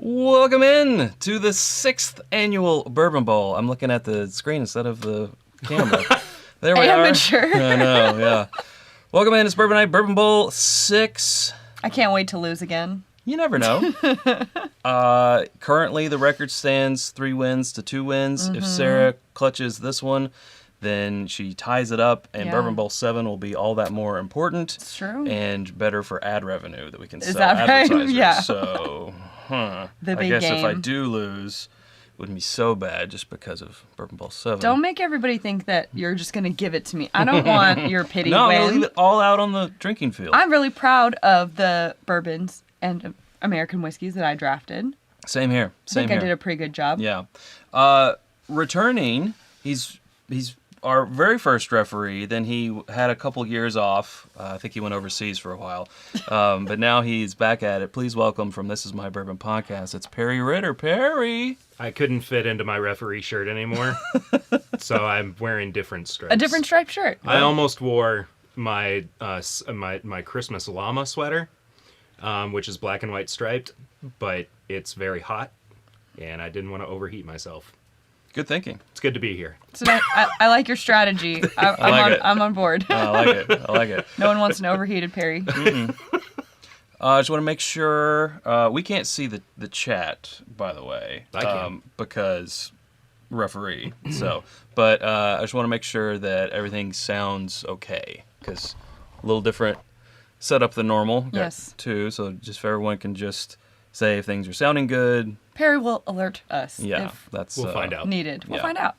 Welcome in to the 6th annual Bourbon Bowl. I'm looking at the screen instead of the camera. There we Amateur. are. I know, yeah. Welcome in. It's Bourbon Night, Bourbon Bowl 6. I can't wait to lose again. You never know. Currently, the record stands 3 wins to 2 wins. If Sara clutches this one, then she ties it up, and Bourbon Bowl 7 will be all that more important. It's true. And better for ad revenue that we can sell that right? advertisers. Yeah. So, The I big guess game. if I do lose, it wouldn't be so bad just because of Bourbon Bowl 7. Don't make everybody think that you're just going to give it to me. I don't want your pity No, I'm win. going to leave it all out on the drinking field. I'm really proud of the bourbons and American whiskeys that I drafted. Same here. Same I think here. I did a pretty good job. Yeah. Returning, he's our very first referee. Then he had a couple years off. I think he went overseas for a while. But now he's back at it. Please welcome from This Is My Bourbon Podcast, it's Perry Ritter. Perry! I couldn't fit into my referee shirt anymore, so I'm wearing different stripes. A different striped shirt. I almost wore my my Christmas llama sweater, which is black and white striped, but it's very hot, and I didn't want to overheat myself. Good thinking. It's good to be here. So I like your strategy. I'm on board. I like it. I like it. No one wants an overheated Perry. I just want to make sure we can't see the chat, by the way. I can. Because referee. But I just want to make sure that everything sounds okay, because a little different setup than normal. Got Yes. 2, so just if everyone can just say if things are sounding good. Perry will alert us Yeah, if that's We'll find out. needed. We'll Yeah. find out.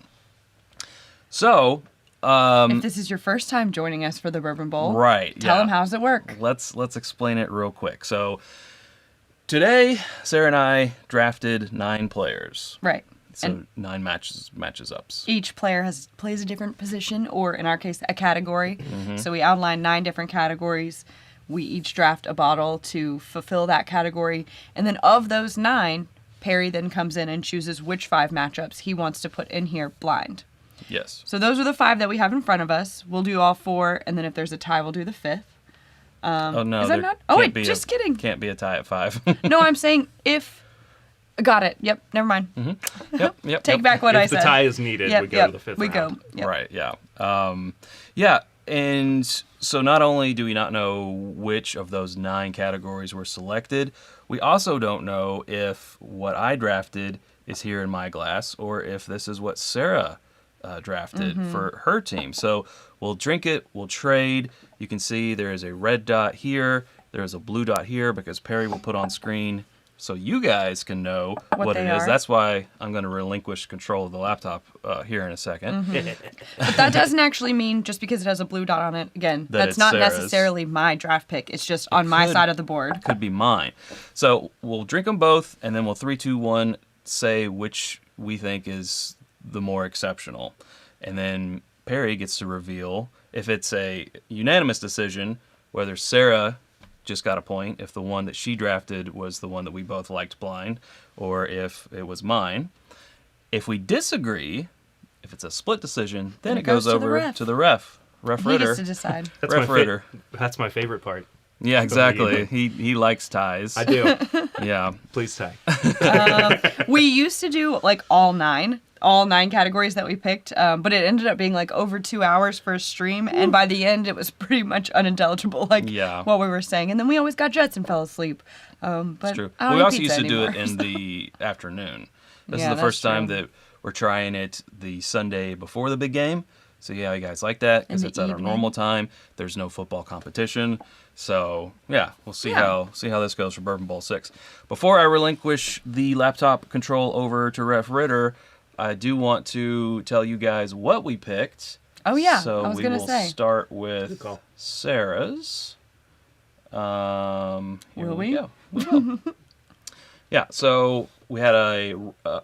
So, If this is your first time joining us for the Bourbon Bowl, right. tell yeah. them how does it work. Let's explain it real quick. So today, Sara and I drafted 9 players. Right. So And 9 matches ups. each player plays a different position, or in our case, a category. Mm-hmm. So we outline 9 different categories. We each draft a bottle to fulfill that category. And then of those 9, Perry then comes in and chooses which 5 matchups he wants to put in here blind. Yes. So those are the 5 that we have in front of us. We'll do all 4, and then if there's a tie, we'll do the 5th. Oh no. is that there not- oh, can't wait, be just kidding. Can't be a tie at 5. No, I'm saying if... Got it. Yep, never mind. Yep. Take back what I If the said. tie is needed, Yep, we go yep, to the 5th we round. go. Yep. Right. Yeah. Yeah. And so not only do we not know which of those 9 categories were selected, we also don't know if what I drafted is here in my glass or if this is what Sara drafted for her team. So we'll drink it, we'll trade. You can see there is a red dot here, there is a blue dot here, because Perry will put on screen so you guys can know what it they is. are. That's why I'm going to relinquish control of the laptop here in a second. But that doesn't actually mean just because it has a blue dot on it. Again, That that's it's not Sara's. necessarily my draft pick. It's just on my could. side of the board. Could be mine. So we'll drink them both, and then we'll 3, 2, 1 say which we think is the more exceptional. And then Perry gets to reveal if it's a unanimous decision, whether Sara just got a point, if the one that she drafted was the one that we both liked blind, or if it was mine. If we disagree, if it's a split decision, then it goes to the over ref. to the ref. Ref He Ritter. gets to decide. That's Ref Ritter. That's my favorite part. Yeah, exactly. even. He likes ties. I do. Yeah. Please tie. We used to do like all 9 categories that we picked, but it ended up being like over 2 hours for a stream, and by the end it was pretty much unintelligible, like Yeah. what we were saying. And then we always got jets and fell asleep. But It's true. I don't We eat also pizza used to do it anymore, in the afternoon. This Yeah, is the first that's time true. that we're trying it the Sunday before the big game. So yeah, you guys like that because In the it's at our evening. normal time. There's no football competition. So yeah, we'll see Yeah. how this goes for Bourbon Bowl 6. Before I relinquish the laptop control over to Ref Ritter, I do want to tell you guys what we picked. Oh, yeah, So I was we gonna will say. start Good with call. Sara's. Here Will we we? go. We will. Yeah, so we had a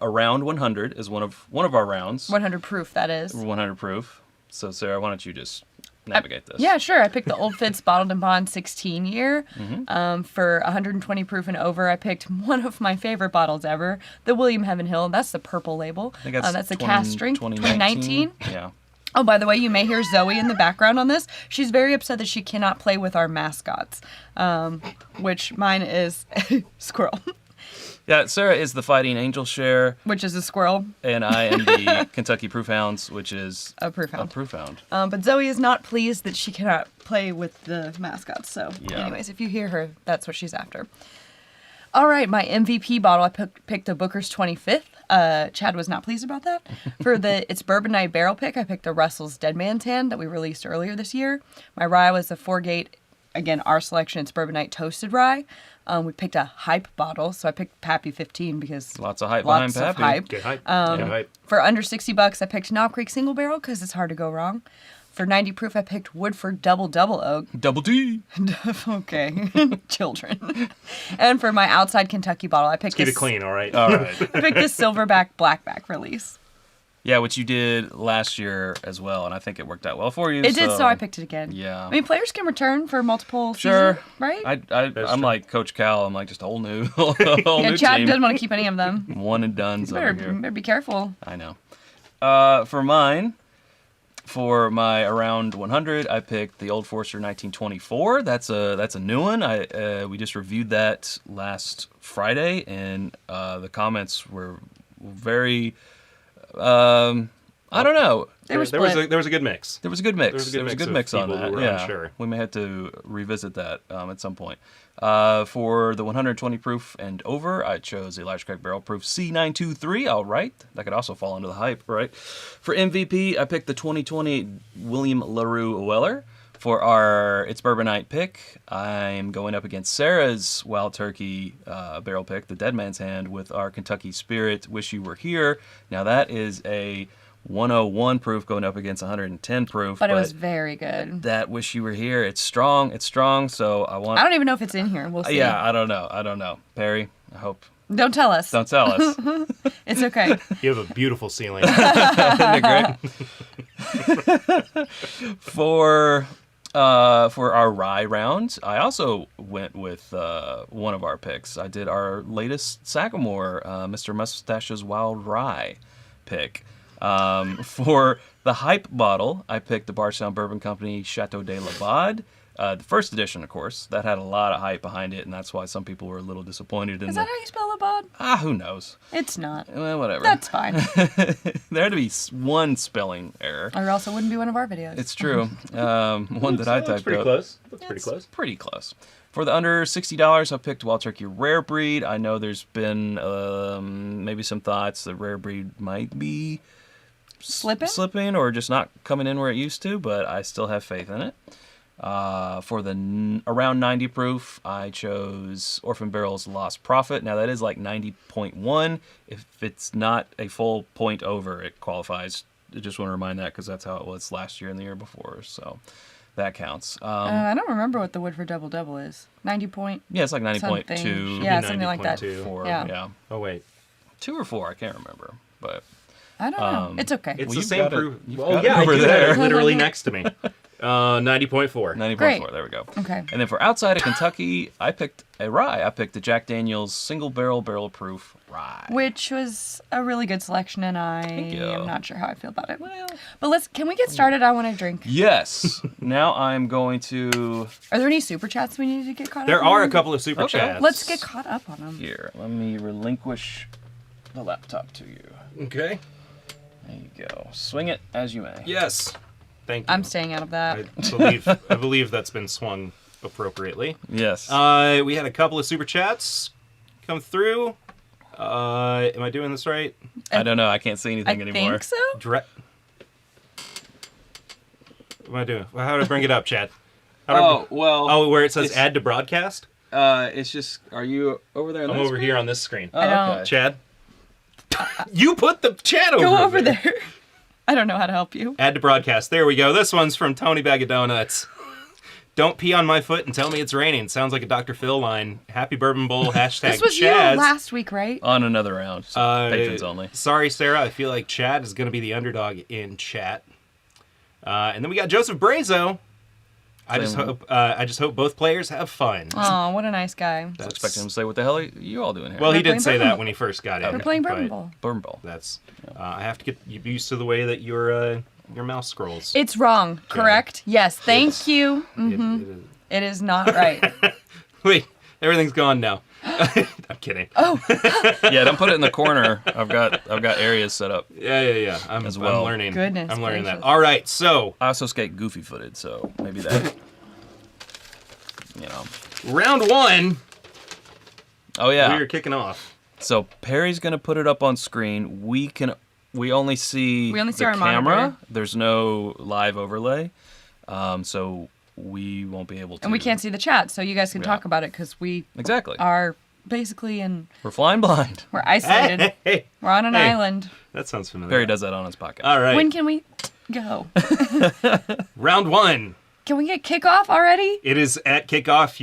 round 100 is one of our rounds. 100 proof, that is. 100 proof. So Sara, why don't you just navigate this? Yeah, sure. I picked the Old Fitz Bottled and Bond 16 year. Mm-hmm. For 120 proof and over, I picked one of my favorite bottles ever, the William Heaven Hill. That's the purple label. I think that's a cast strength 2019. Yeah. Oh, by the way, you may hear Zoe in the background on this. She's very upset that she cannot play with our mascots, which mine is a squirrel. Yeah, Sarah is the Fighting Angel share, which is a squirrel. and I am the Kentucky Proof Hounds, which is A proof hound. A proof hound. But Zoe is not pleased that she cannot play with the mascots. So, Yeah. anyways, if you hear her, that's what she's after. All right, my MVP bottle, I picked a Booker's 25th. Chad was not pleased about that. For the It's Bourbon Night barrel pick, I picked a Russell's Dead Man's Hand that we released earlier this year. My rye was the 4-gate, again, our selection, It's Bourbon Night Toasted Rye. We picked a hype bottle, so I picked Pappy 15 because Lots of hype behind lots of Pappy. hype. Good hype. Good hype. For under $60, I picked Knob Creek Single Barrel because it's hard to go wrong. For 90 proof, I picked Woodford Double Oak. Double D. Okay, children. And for my outside Kentucky bottle, I picked Keep it this. clean, all right? All right. I picked this Silverback Blackback release. Yeah, which you did last year as well, and I think it worked out well for you. It did, so I picked it again. Yeah. I mean, players can return for multiple Sure. seasons, right? I'm true. like Coach Cal. I'm like just a whole new, whole new Chad team. doesn't want to keep any of them. One and done's over Better here. be careful. I know. For mine, for my around 100, I picked the Old Forester 1924. That's a new one. We just reviewed that last Friday, and the comments were very. I don't know. They were There was split. there was a good mix. There was a good mix. There was a good mix on of people that. who were Yeah, unsure. we may have to revisit that at some point. For the 120 proof and over, I chose Elijah Craig Barrel Proof C923. All right, that could also fall into the hype, right? For MVP, I picked the 2020 William LaRue Weller. For our It's Bourbon Night pick, I'm going up against Sarah's Wild Turkey barrel pick, the Dead Man's Hand, with our Kentucky Spirit Wish You Were Here. Now that is a 101 proof going up against 110 proof. But it was very good. That Wish You Were Here, it's strong, so I want... I don't even know if it's in here. We'll see. Yeah, I don't know. Perry, I hope... Don't tell us. Don't tell us. It's okay. You have a beautiful ceiling. Isn't it great? For our rye round, I also went with one of our picks. I did our latest Sagamore, Mr. Mustache's Wild Rye pick. For the hype bottle, I picked the Bardstown Bourbon Company Chateau de la Bade. The first edition, of course, that had a lot of hype behind it, and that's why some people were a little disappointed in Is that how you spell Labad? who knows? It's not. Well, whatever. That's fine. There had to be one spelling error. Or else it wouldn't be one of our videos. It's true. One that I typed That's pretty up. close. That's pretty It's close. Pretty close. For the under $60, I picked Wild Turkey Rare Breed. I know there's been maybe some thoughts that Rare Breed might be slipping or just not coming in where it used to, but I still have faith in it. For the around 90 proof, I chose Orphan Barrel's Lost Prophet. Now that is like 90.1. If it's not a full point over, it qualifies. I just want to remind that because that's how it was last year and the year before. So that counts. I don't remember what the Woodford Double is. 90 point. Yeah, it's like 90.2. Something. Yeah, something like that. 90.2. 4, Yeah. yeah. Oh wait, 2 or 4, I can't remember. But I don't know. It's okay. it's Well, the you've same got it. proof. You've Oh got yeah, it I over do have there. it literally next to me. 90.4. 90.4, Great. there we go. Okay. And then for outside of Kentucky, I picked a rye. I picked the Jack Daniel's Single Barrel Proof Rye. Which was a really good selection, and I you. am not sure how I feel about it. Well, But can we get started? I want to drink. yes. Now I'm going to... Are there any super chats we need to get caught There up on? are a couple of super Okay. chats. Let's get caught up on them. Here, let me relinquish the laptop to you. Okay. There you go. Swing it as you may. Yes. Thank you. I'm staying out of that. I believe that's been swung appropriately. Yes. We had a couple of super chats come through. Am I doing this right? I don't know. I can't see I anything anymore. think so. What am I doing? Well, how do I bring it up, Chad? How do I- well. Oh, where it says it's- add to broadcast? It's just... Are you over there? I'm over here on this screen. Oh, I don't- okay. Chad? You put the chat over Go over there. I don't know how to help you. Add to broadcast. There we go. This one's from Tony Bag of Donuts. Don't pee on my foot and tell me it's raining. Sounds like a Dr. Phil line. Happy Bourbon Bowl. Hashtag This was Chads. you last week, right? On another round. So patrons only. Sorry, Sarah. I feel like Chad is going to be the underdog in chat. And then we got Joseph Brazo. I just hope both players have fun. Oh, what a nice guy. I was expecting him to say, what the hell are you all doing here? Well, he We're did playing say Bourbon that Bowl. when he first got in. We're playing Bourbon but Bowl. Bourbon Bowl. That's. I have to get used to the way that your mouse scrolls. It's wrong, correct? Yes, thank you. It is- It is not right. Wait, everything's gone now. I'm kidding. Oh, Yeah, don't put it in the corner. I've got areas set up. Yeah. As well. I'm learning. Goodness I'm learning gracious. that. All right, so I also skate goofy-footed, so maybe that. round one, Oh yeah. we're kicking off. So Perry's gonna put it up on screen. We only see We only see the our camera. monitor. There's no live overlay, so we won't be able to. and we can't see the chat, so you guys can Yeah. talk about it because we Exactly. are basically We're flying blind. we're isolated. Hey, We're on an Hey. island. that sounds familiar. Barry does that on his podcast. All right, When can we go? round one. Can we get kickoff already? It is at kickoff.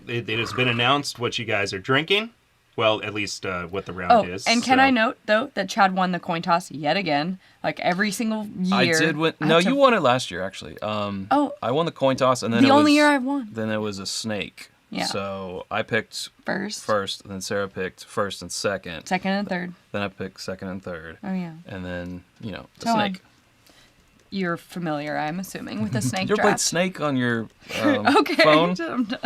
It has been announced what you guys are drinking. Well, at least what the round Oh, is. and can so- I note though that Chad won the coin toss yet again, like every single year. I did win. No, you won it last year actually. Oh. I won the coin toss, and then The it only was, year I've won. Then it was a snake. Yeah. So I picked First, and then Sarah picked first and second. second, and third. Then I picked second and third. Oh yeah, And then the Go on. snake. you're familiar, I'm assuming, with the snake You ever played draft. Snake on your Okay. phone? I'm done.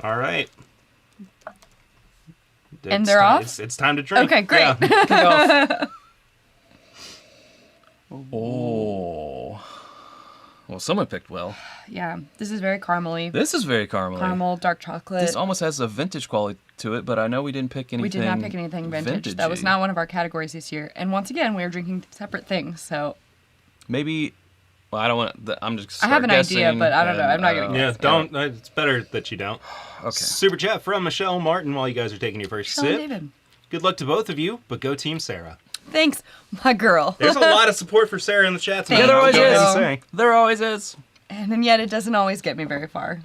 All right. And they're off? It's time to drink. Okay, great. Yeah. Oh. Well, someone picked well. Yeah, this is very caramely. This is very caramely. Caramel, dark chocolate. This almost has a vintage quality to it, but I know we didn't pick anything. We did not pick anything vintage. That was vintagey. not one of our categories this year. And once again, we are drinking separate things. So Maybe. Well, I don't want. I'm just. I have an idea, guessing, but I don't know. and, I'm not gonna Yeah, guess. don't. It's better that you don't. Okay. Super chat from Michelle Martin while you guys are taking your first Sean sip. David. Good luck to both of you, but go Team Sarah. Thanks, my girl. There's a lot of support for Sarah in the chat tonight. Yeah, there I'll always go ahead and is. say. There always is. And yet it doesn't always get me very far.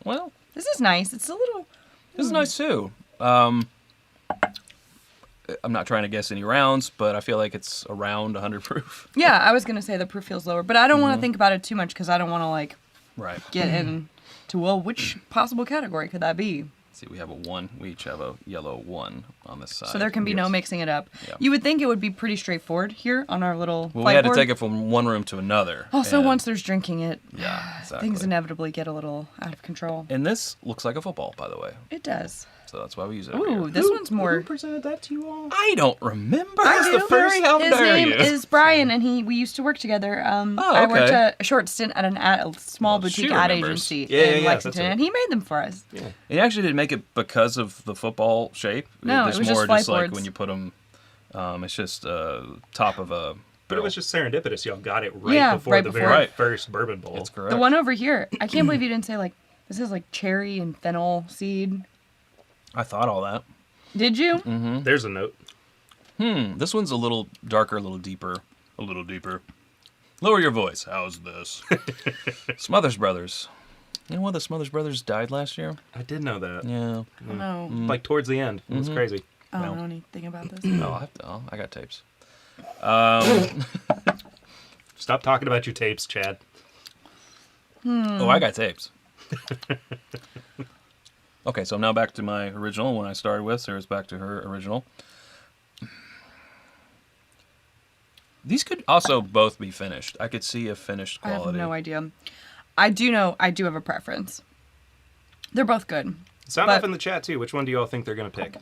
Well, This is nice. It's a little. this is nice too. I'm not trying to guess any rounds, but I feel like it's around 100 proof. Yeah, I was gonna say the proof feels lower, but I don't want to think about it too much because I don't want to like Right. get into which possible category could that be? See, we have a 1. We each have a yellow 1 on this side. So there can be no Yes. mixing it up. Yeah. You would think it would be pretty straightforward here on our little. Well, we had to whiteboard. take it from one room to another. Also, and- once there's drinking it, Yeah, exactly. things inevitably get a little out of control. And this looks like a football, by the way. It does. So that's why we use it. every Ooh, year. this one's more. Who presented that to you all? I don't remember. I It's do. the first. How His dare name you? is Brian, and we used to work together. Oh, I worked okay. a short stint at a small Well, she boutique ad remembers. agency Yeah, in yeah, that's Lexington, right. and he made them for us. Yeah. He actually didn't make it because of the football shape. No, it's it was just more flight just like boards. when you put them. It's just top of a. But it was just serendipitous. Y'all got it right Yeah, before right the before. very Right. first Bourbon Bowl. It's correct. The one over here, I can't believe you didn't say like this is like cherry and fennel seed. I thought all that. Did you? Mm-hmm. There's a note. This one's a little darker, a little deeper. A little deeper. Lower your voice. How's this? Smothers Brothers. You know what? The Smothers Brothers died last year. I did know that. Yeah. Oh, no. Like towards the end. It was crazy. I No. don't know anything about this. Oh, I got tapes. Stop talking about your tapes, Chad. Oh, I got tapes. Okay, so now back to my original one I started with. Sarah's back to her original. These could also both be finished. I could see a finished I have quality. no idea. I do know. I do have a preference. They're both good. Sound But- off in the chat too. Which one do you all think they're gonna pick?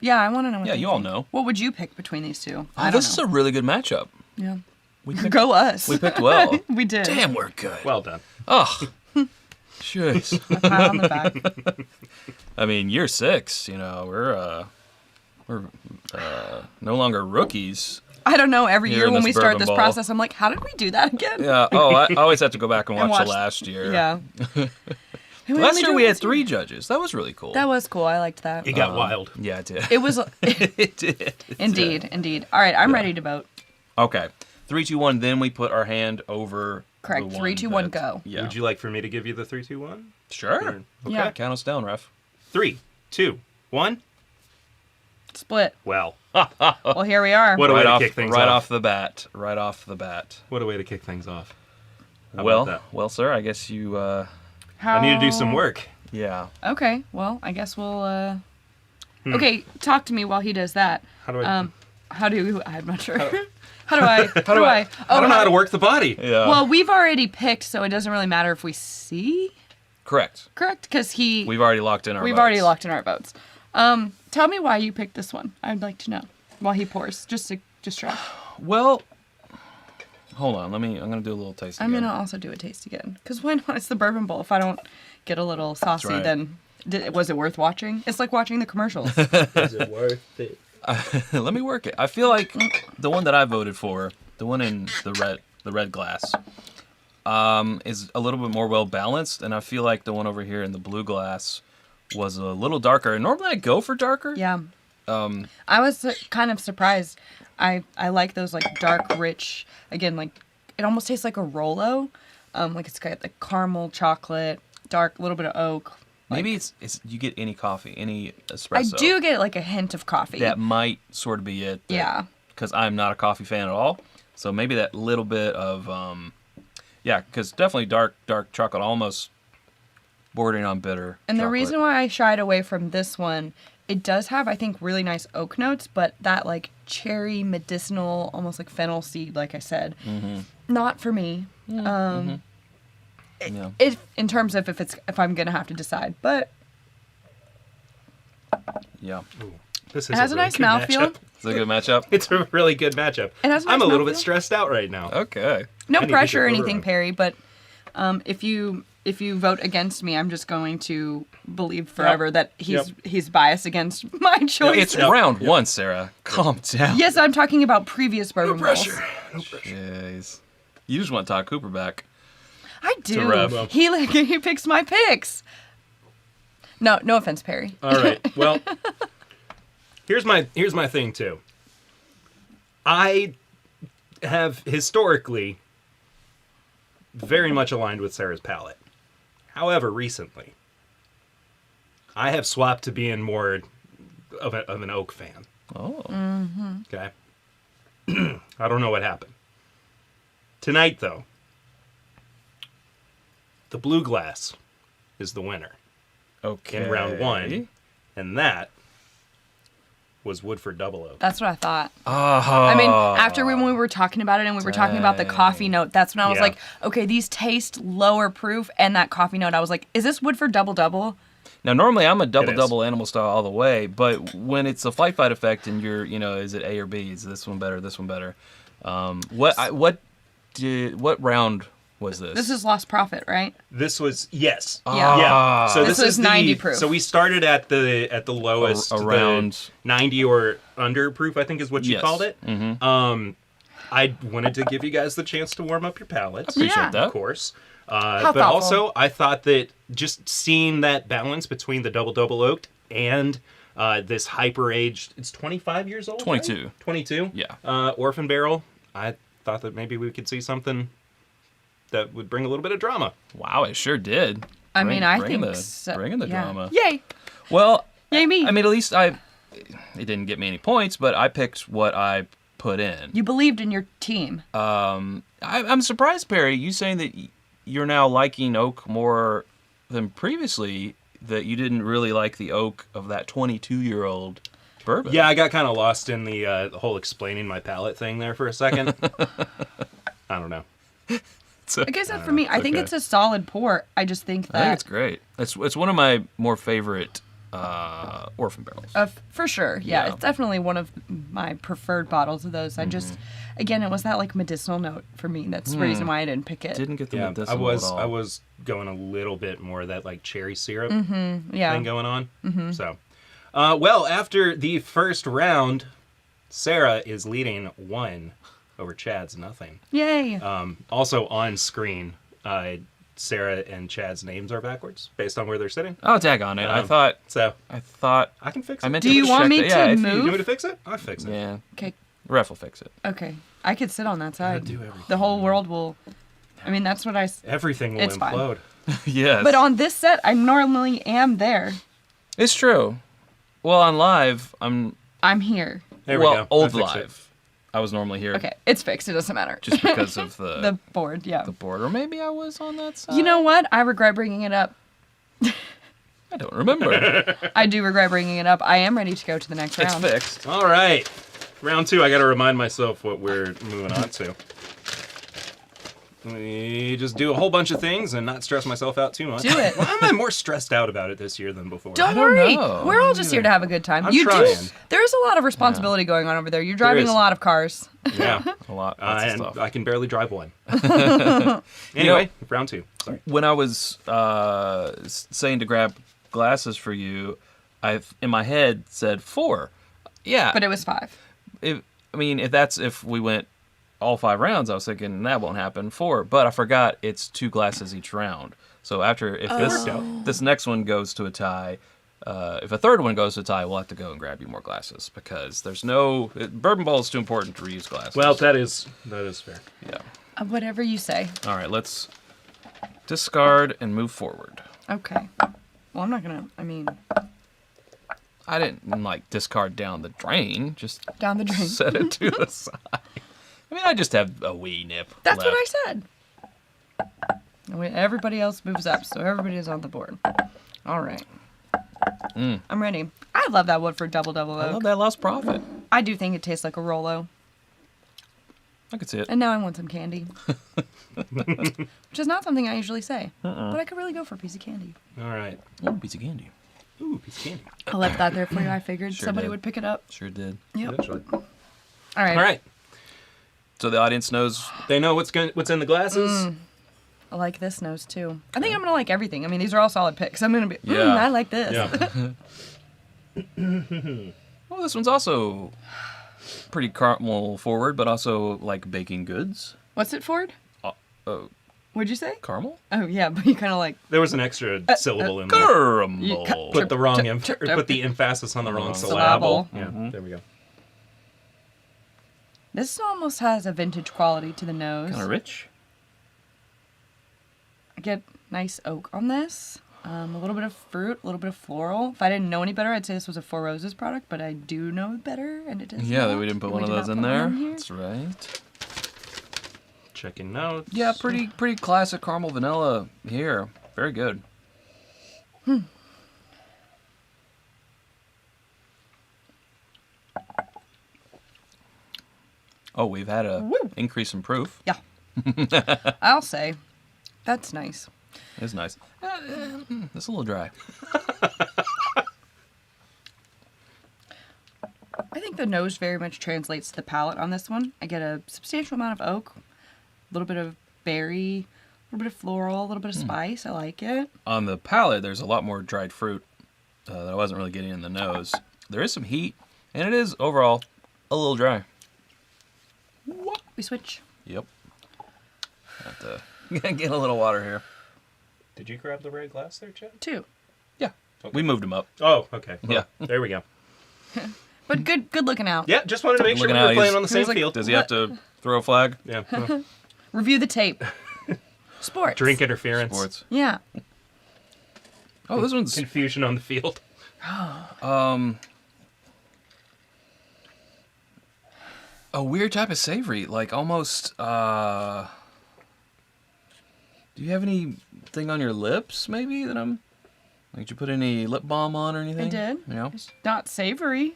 Yeah, I want to know. What Yeah, they you all think. know. What would you pick between these two? Oh, I don't this is know. a really good matchup. Yeah. We picked, Go us. we picked well. We did. Damn, we're good. Well done. Oh, jeez. Pat on the back. I mean, year 6. You know, we're no longer rookies. I don't know. Every Here year in when this we start Bourbon this Bowl. process, I'm like, how did we do that again? Yeah. Oh, I always have to go back and watch, watch- the last year. Yeah. Last year we had 3 judges. That was really cool. That was cool. I liked that. It got wild. Yeah, it did. It was It did. indeed. All right, I'm ready to vote. Okay. 3, 2, 1. Then we put our hand over. Correct. the 3, 2, 1, that- go. Yeah. Would you like for me to give you the 3, 2, 1? Sure. Okay. Yeah. Count us down, ref. 3, 2, 1. Split. Well, Well, here we are. What a way Right to off, kick things right off. off the bat. Right off the bat. what a way to kick things off. How Well, about well, sir. I guess you. How... that? I need to do some work. Yeah. Okay. Well, I guess we'll. Okay, talk to me while he does that. How do I? How do I'm not sure. How do I? How do I? I don't know how to work the body. Yeah. Well, we've already picked, so it doesn't really matter if we see. Correct. Correct, because We've already locked in our we've votes. already locked in our votes. Tell me why you picked this one. I'd like to know while he pours, just to distract. Well, hold on. I'm gonna do a little taste. I'm again. gonna also do a taste again, because why not? It's the Bourbon Bowl. If I don't get a little saucy, right. then was it worth watching? It's like watching the commercials. Is it worth it? Let me work it. I feel like the one that I voted for, the one in the red glass, is a little bit more well balanced, and I feel like the one over here in the blue glass was a little darker. And normally I go for darker. Yeah. I was kind of surprised. I like those like dark, rich. Again, like it almost tastes like a Rolo. Like it's got the caramel, chocolate, dark, little bit of oak. Maybe it's you get any coffee, any espresso. I do get like a hint of coffee. That might sort of be it. Yeah. Because I'm not a coffee fan at all, so maybe that little bit of yeah, because definitely dark chocolate, almost bordering on bitter. And the chocolate. reason why I shied away from this one, it does have, I think, really nice oak notes, but that like cherry, medicinal, almost like fennel seed, like I said, not for me. Yeah. If in terms of if I'm gonna have to decide, but Yeah. Ooh, this is it has a really nice good mouthfeel. matchup. Is that a good matchup? It's a really good matchup. It has a I'm nice a little bit mouthfeel. stressed out right now. Okay. No I need to pressure or get anything, Bourbon. Perry. But if you vote against me, I'm just going to believe forever that he's biased against my choice. It's round one, Sarah. Calm down. Yes, I'm talking about previous Bourbon Bowls. Jeez. You just want Todd Cooper back. I do. ref. He picks my picks. No offense, Perry. All right. Well, here's my thing too. I have historically very much aligned with Sarah's palate. However, recently, I have swapped to being more of an oak fan. Oh. Okay. I don't know what happened. Tonight, though, the blue glass is the winner Okay. in round one, and that was Woodford Double Oak. That's what I thought. Oh. I mean, after when we were talking about it and we were talking about the coffee note, that's when I was Yeah. like, okay, these taste lower proof, and that coffee note, I was like, is this Woodford Double? Now, normally I'm a is. double animal style all the way, but when it's a fight effect and you're, is it A or B? Is this one better? This one better? What round was this? This is Lost Profit, right? This was yes. Yeah. Yeah. So This this was is 90 the, proof. So we started at the lowest, around the 90 or under proof, I think is what you Yes. called it. Mm-hmm. I wanted to give you guys the chance to warm up your palates. Appreciate Yeah. that. Of course. How But thoughtful. also, I thought that just seeing that balance between the double oaked and this hyper aged, it's 25 years old. 22. Right? 22. Yeah. Orphan barrel. I thought that maybe we could see something that would bring a little bit of drama. Wow, it sure did. I mean, I bringing think the, so. bringing the Yeah. drama. Yay! Well, Yay me! I mean, at least it didn't get me any points, but I picked what I put in. You believed in your team. I'm surprised, Perry, you saying that you're now liking oak more than previously, that you didn't really like the oak of that 22-year-old bourbon. Yeah, I got kind of lost in the whole explaining my palate thing there for a second. I don't know. So, I guess that for me, I think okay. it's a solid pour. I just think I think that it's great. It's one of my more favorite orphan barrels. for sure. Yeah, Yeah. it's definitely one of my preferred bottles of those. I just, again, it was that like medicinal note for me. That's the reason why I didn't pick it. Didn't get the Yeah, medicinal at all. I was going a little bit more of that like cherry syrup Yeah. thing going on. So, well, after the first round, Sarah is leading 1 over Chad's nothing. Yay! Also on screen, Sarah and Chad's names are backwards based on where they're sitting. Oh, tag on it. I So thought I can fix it. I meant Do to you want check me that. to Yeah, if You move? want me to fix it? I'll fix it. Yeah, Okay. ref will fix it. Okay. I could sit on that side. do everything. The whole world will. I mean, that's what I. Everything will It's fine. implode. Yes, But on this set, I normally am there. it's true. Well, on live, I'm I'm here. There well we go. old I fixed it. live. I was normally here Okay, it's fixed. It doesn't matter. just because of the the board, yeah. the board, or maybe I was on that side. You know what? I regret bringing it up. I don't remember. I do regret bringing it up. I am ready to go to the next It's round. fixed. All right. Round 2, I got to remind myself what we're moving on to. we just do a whole bunch of things and not stress myself out too much. Do it. Why am I more stressed out about it this year than before? Don't don't worry. know. We're all just here to have a good time. I'm you trying. do. There's a lot of responsibility going on over there. You're driving is. a lot of cars. Yeah. A lot. Lots of And stuff. I can barely drive one. Anyway, round 2. Sorry. When I was saying to grab glasses for you, in my head said 4. Yeah. But it was 5. if we went all 5 rounds, I was thinking that won't happen. 4, but I forgot it's 2 glasses each round. So if this next one goes to a tie, if a third one goes to a tie, we'll have to go and grab you more glasses because there's no Bourbon Bowl is too important to reuse glasses. Well, that is fair. yeah. Whatever you say. All right, let's discard and move forward. Okay. Well, I'm not gonna. I mean, I didn't discard down the drain, just down the drain. set it to the side. I mean, I just have a wee nip. That's left. what I said. Everybody else moves up, so everybody is on the board. All right. I'm ready. I love that Woodford Double I Oak. love that lost profit. I do think it tastes like a Rolo. I could see it. And now I want some candy. Which is not something I usually say. But I could really go for a piece of candy. All right. Oh, piece of candy. Ooh, piece of candy. I left that there for you. I figured Sure somebody did. would pick it up. Sure did. Yep. Eventually. All right. All right. So the audience knows. They know what's in the glasses. I like this nose too. I think I'm gonna like everything. I mean, these are all solid picks. I'm gonna be. Yeah. I like this. Yeah. Well, this one's also pretty caramel forward, but also like baking goods. What's it, Ford? Oh, What'd you say? caramel? Oh yeah, but you kind of like. There was an extra syllable in there. Caramel. Put the emphasis on the wrong Syllable. syllable. Yeah, there we go. This almost has a vintage quality to the nose. Kind of rich. I get nice oak on this. A little bit of fruit, a little bit of floral. If I didn't know any better, I'd say this was a Four Roses product, but I do know better, and it is. Yeah, that not, we didn't put and one of did those not in put there. one here. That's right. Checking notes. Yeah, pretty classic caramel vanilla here. Very good. Oh, we've had a increase in proof. Yeah. I'll say, that's nice. It's nice. It's a little dry. I think the nose very much translates to the palate on this one. I get a substantial amount of oak, a little bit of berry, a little bit of floral, a little bit of spice. I like it. On the palate, there's a lot more dried fruit that I wasn't really getting in the nose. There is some heat, and it is overall a little dry. We switch. Yep. Have to get a little water here. Did you grab the red glass there, Chad? 2. Yeah. Okay. We moved them up. Oh, okay. Well, Yeah. There we go. But good looking out. Yeah, just wanted to make sure we Looking were out, playing he's- on the same was like- field. Does he have to throw a flag? Yeah. Well, Review the tape. Sports. drink interference. Sports. Yeah. Oh, this one's Confusion on the field. a weird type of savory, like almost. Do you have anything on your lips, maybe that I'm? Like, did you put any lip balm on or anything? I did. Yeah. It's not savory.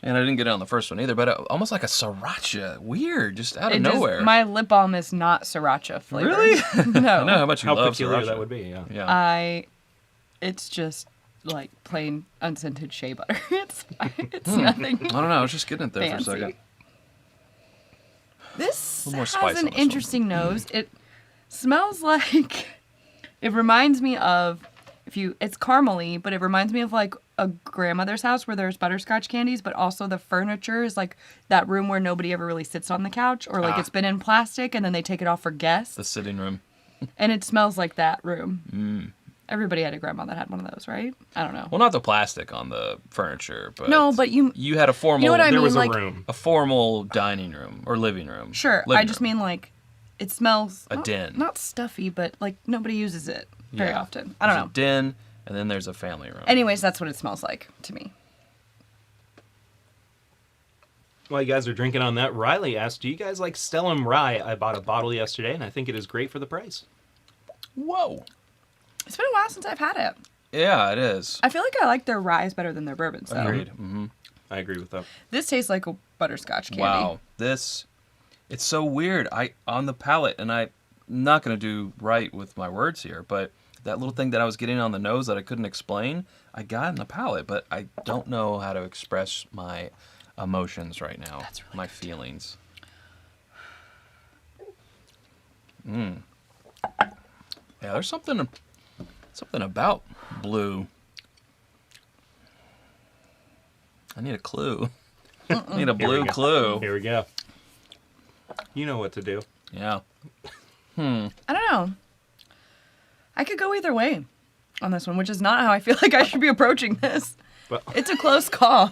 And I didn't get it on the first one either, but almost like a siracha. Weird, just out of It does- nowhere. my lip balm is not siracha flavored. Really? No. I know how much you How love peculiar sriracha. that would be, yeah. Yeah. It's just like plain unscented shea butter. It's fine. It's nothing I don't know. I was just getting it there fancy. for a second. This little more has spice an on this one. interesting nose. It smells like it reminds me of it's caramely, but it reminds me of like a grandmother's house where there's butterscotch candies, but also the furniture is like that room where nobody ever really sits on the couch, or like it's been in plastic and then they take it off for guests, The sitting room. and it smells like that room. Everybody had a grandma that had one of those, right? I don't know. Well, not the plastic on the furniture, but No, but you had a formal. You know what I There mean? was a Like, room. A formal dining room or living room. sure. Living I just room. mean like it smells A not, den. not stuffy, but like nobody uses it very Yeah. often. I don't There's know. a den, and then there's a family room. Anyways, that's what it smells like to me. While you guys are drinking on that, Riley asked, do you guys like Stellum Rye? I bought a bottle yesterday, and I think it is great for the price. Whoa. It's been a while since I've had it. Yeah, it is. I feel like I like their ryes better than their bourbons, though. Agreed. Mm-hmm. I agree with that. This tastes like a butterscotch candy. Wow. It's so weird. On the palate, and I not going to do right with my words here, but that little thing that I was getting on the nose that I couldn't explain, I got in the palate, but I don't know how to express my emotions right now. That's really my good. feelings. Yeah, there's something about blue. I need a clue. I need a Here we blue go. clue. Here we go. You know what to do. Yeah. I don't know. I could go either way on this one, which is not how I feel like I should be approaching this. Well, It's a close call.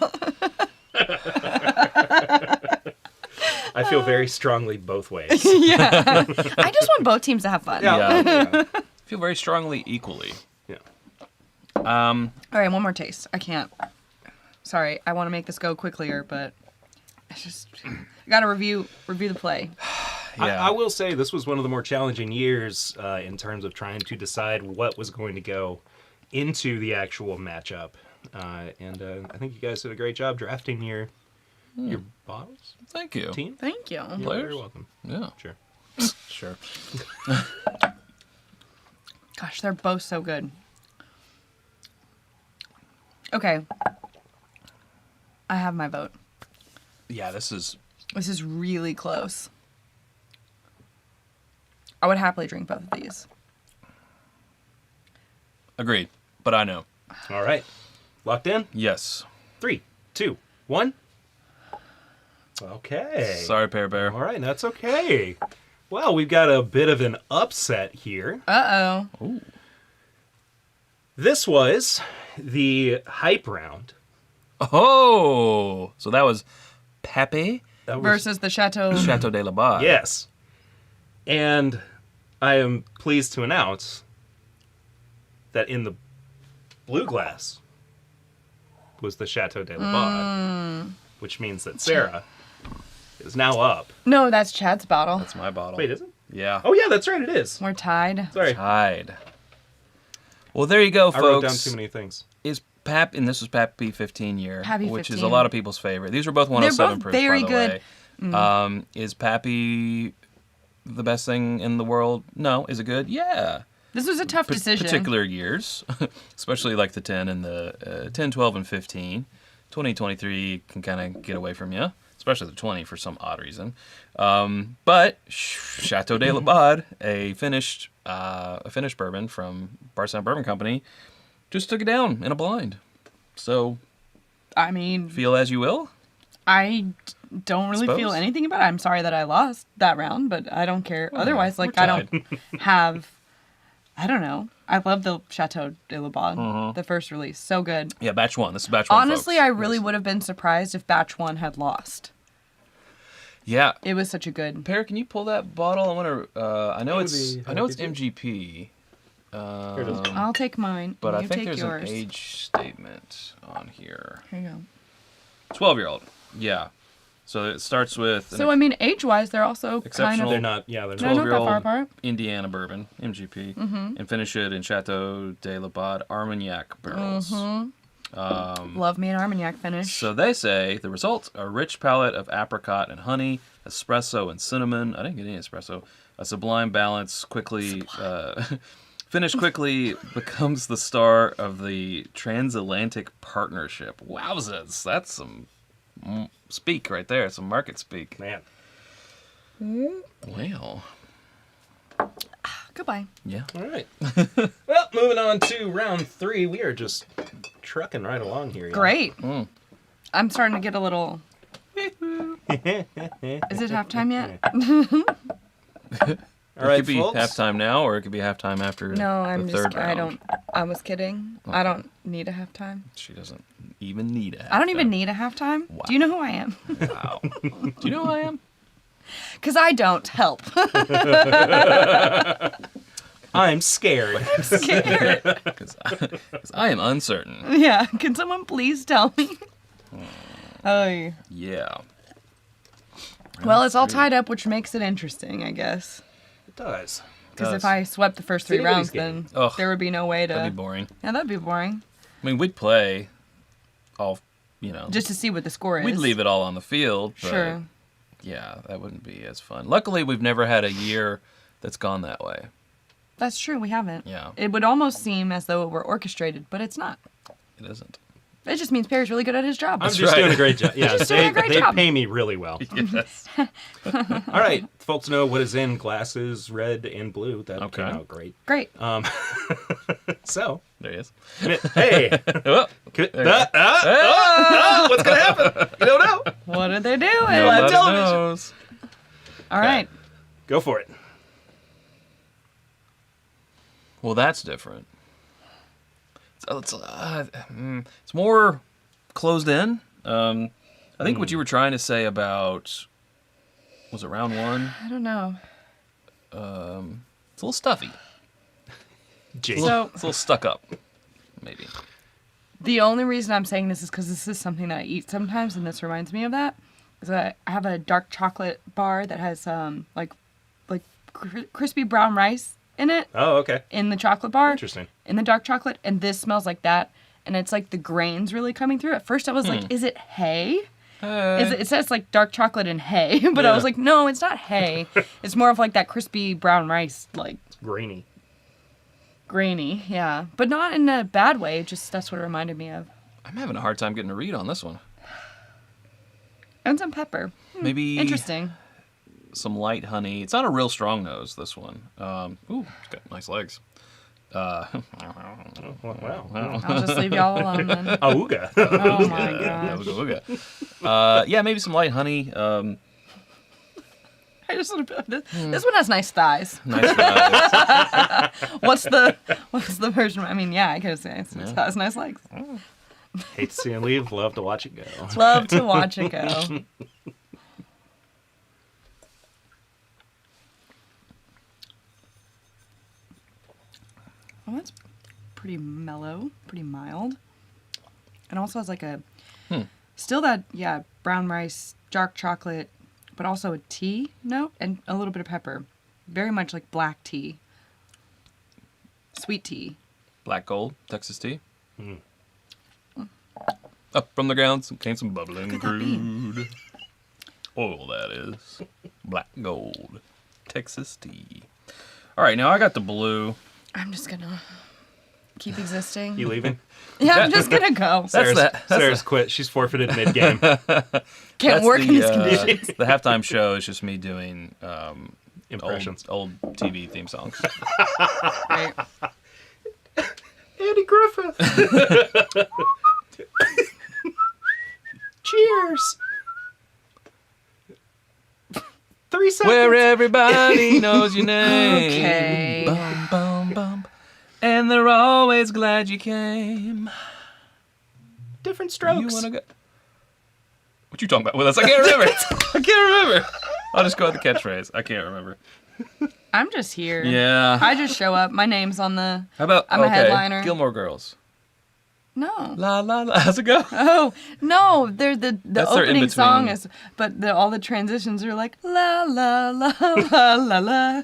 I feel very strongly both ways. Yeah. I just want both teams to have fun. Yeah. Yeah. I feel very strongly equally. Yeah. All right, one more taste. I can't. Sorry, I want to make this go quicklier, but I just got to review the play. Yeah. I will say this was one of the more challenging years in terms of trying to decide what was going to go into the actual matchup. And I think you guys did a great job drafting your bottles Thank you. team. Thank you. You're Players? very welcome. Yeah. Sure. Sure. Gosh, they're both so good. Okay. I have my vote. Yeah, this is This is really close. I would happily drink both of these. agreed, but I know. All right. Locked in? Yes. 3, 2, 1. Okay. Sorry, Pear Bear. All right, that's okay. Well, we've got a bit of an upset here. Uh-oh. Ooh. This was the hype round. Oh, so that was Pepe That was, Versus the Chateau. Chateau de la Barre. Yes. And I am pleased to announce that in the blue glass was the Chateau de la Barre, which means that Sarah is now up. No, that's Chad's bottle. That's my bottle. Wait, is it? Yeah. Oh, yeah, that's right, it is. We're tied. Sorry. Tied. Well, there you go, I wrote down folks. too many things. Is Pap, and this was Pappy 15 year, Pappy which is a 15. lot of people's favorite. These were both 107 both proof, very by the good. way. Is Pappy the best thing in the world? No. Is it good? Yeah. This was a tough decision. Particular years, especially like the 10 and the 10, 12, and 15. 2023 can kind of get away from you, especially the 20 for some odd reason. But Chateau de la Barre, a finished bourbon from Barstown Bourbon Company, just took it down in a blind. So I mean, feel as you will. I don't really feel Suppose. anything about it. I'm sorry that I lost that round, but I don't care. Otherwise, like, we're I don't have... I don't know. I love the Chateau de la Barre, the first release. So good. Yeah, batch one. This is batch one. Honestly, folks. I really would have been surprised if batch one had lost. Yeah. It was such a good... Pear, can you pull that bottle? I want to. I know Would it's. be I know it's happy MGP. Here it is. I'll take mine. But and I you think take there's yours. an age statement on here. Here you go. 12-year-old. Yeah. So it starts with So, I mean, age-wise, they're also kind Exceptional. of... They're not, yeah, they're No, not. not that 12-year-old far apart. Indiana bourbon, MGP, and finish it in Chateau de la Barre Armagnac barrels. Love me an Armagnac finish. So they say the result: a rich palate of apricot and honey, espresso and cinnamon. I didn't get any espresso. A sublime balance, finished quickly, becomes the star of the transatlantic partnership. Wowzers, that's some speak right there, some market speak. Man. Wow. Goodbye. Yeah. All right. Well, moving on to round 3. We are just trucking right along here. y'all. Great. I'm starting to get a little... Is it halftime yet? All right, it could be folks. halftime now, or it could be halftime after No, the I'm third just... round. I was kidding. I don't need a halftime. She doesn't even need it. I don't even need a halftime. Wow. Do you know who I am? Wow. Do you know who I am? Because I don't help. I'm scared. Scared. Because I am uncertain. Yeah. Can someone please tell me? Oh, yeah. Yeah. Well, it's all tied up, which makes it interesting, I guess. It does. Because if Does. I swept the first 3 anybody's rounds, game. then Ugh. there would be no way to... That'd be boring. Yeah, that'd be boring. I mean, we'd play all, Just to see what the score is. we'd leave it all on the field. But Sure. Yeah, that wouldn't be as fun. Luckily, we've never had a year that's gone that way. That's true. We haven't. Yeah. It would almost seem as though it were orchestrated, but it's not. It isn't. It just means Perry's really good at his job. I'm just doing a great job. Yeah, doing a great they job. pay me really well. Yes. All right, folks know what is in glasses, red and blue. That came out great. Great. So, There he is. hey, Oh, what's gonna happen? You don't know. What are they doing? Live nobody television. knows. All right. Go for it. Well, that's different. It's more closed in. I think what you were trying to say about, was it round one? I don't know. It's a little stuffy. Jason. So It's a little stuck up, maybe. the only reason I'm saying this is because this is something that I eat sometimes, and this reminds me of that. Is I have a dark chocolate bar that has like crispy brown rice in it, Oh, okay. in the chocolate bar. Interesting. In the dark chocolate, and this smells like that, and it's like the grains really coming through. At first I was like, is it hay? It says like dark chocolate and hay, but I Yeah. was like, no, it's not hay. It's more of like that crispy brown rice, like Grainy. grainy, yeah. But not in a bad way, just that's what it reminded me of. I'm having a hard time getting a read on this one. And some pepper. Maybe Interesting. some light honey. It's not a real strong nose, this one. Ooh, it's got nice legs. Wow. I'll just leave y'all alone then. Auga. Oh my gosh. Ooga, ooga. Yeah, maybe some light honey. I just want to this one has nice thighs. Nice guys. What's the version? I mean, yeah, I could say it has nice legs. Hate to see him leave. Love to watch it go. Love to watch it go. Oh, that's pretty mellow, pretty mild. And also has like a, still that, brown rice, dark chocolate, but also a tea note and a little bit of pepper. Very much like black tea. Sweet tea. Black gold, Texas tea. Up from the ground came some bubbling crude. Oil, that is. Black gold, Texas tea. All right, now I got the blue. I'm just gonna keep existing. You leaving? Yeah, I'm just gonna go. Sarah's quit. She's forfeited mid-game. Can't work in these conditions. The halftime show is just me doing Impressions. old TV theme songs. Right. Andy Griffith. Cheers. 3 seconds. Where everybody knows your name. Okay. Bum, bum, bum. And they're always glad you came. Different strokes. You wanna go? What you talking about with us? I can't remember. I can't remember. I'll just go with the catchphrase. I can't remember. I'm just here. Yeah. I just show up. My name's on the. How about I'm a headliner. Gilmore Girls. No. La la la. How's it go? Oh no! They're the That's their opening song in-between. is, but all the transitions are like la la la la la la,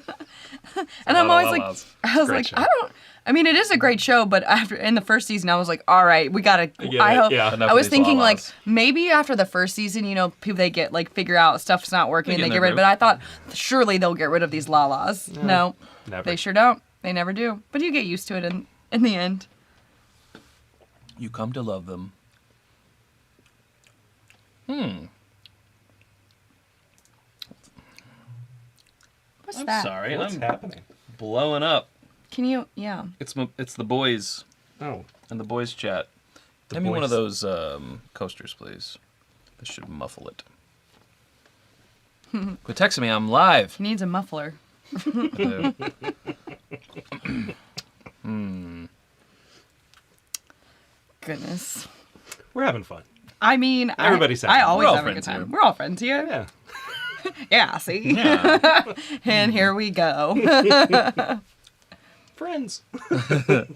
and I'm La, la, always la, like, la's. I was Great like, show. I don't. I mean, it is a great show, but after in the first season, I was like, all right, we gotta. Yeah, I hope. yeah. Enough I of was these thinking like la-las. maybe after the first season, people they get like figure out stuff's not working, They and get they in get their rid. But I thought surely they'll get rid of these la-las. No, Never. they sure don't. They never do. But you get used to it in the end. You come to love them. What's I'm that? sorry. What's I'm happening? blowing up. Can you? Yeah. It's the boys Oh. and the boys chat. The Hand me one of boys. those coasters, please. This should muffle it. Quit texting me. I'm live. He needs a muffler. I do. Goodness. We're having fun. I mean, Everybody's I happy. always We're all have a good friends time. here. We're all friends here. Yeah. Yeah, see? Yeah. And here we go. Friends. There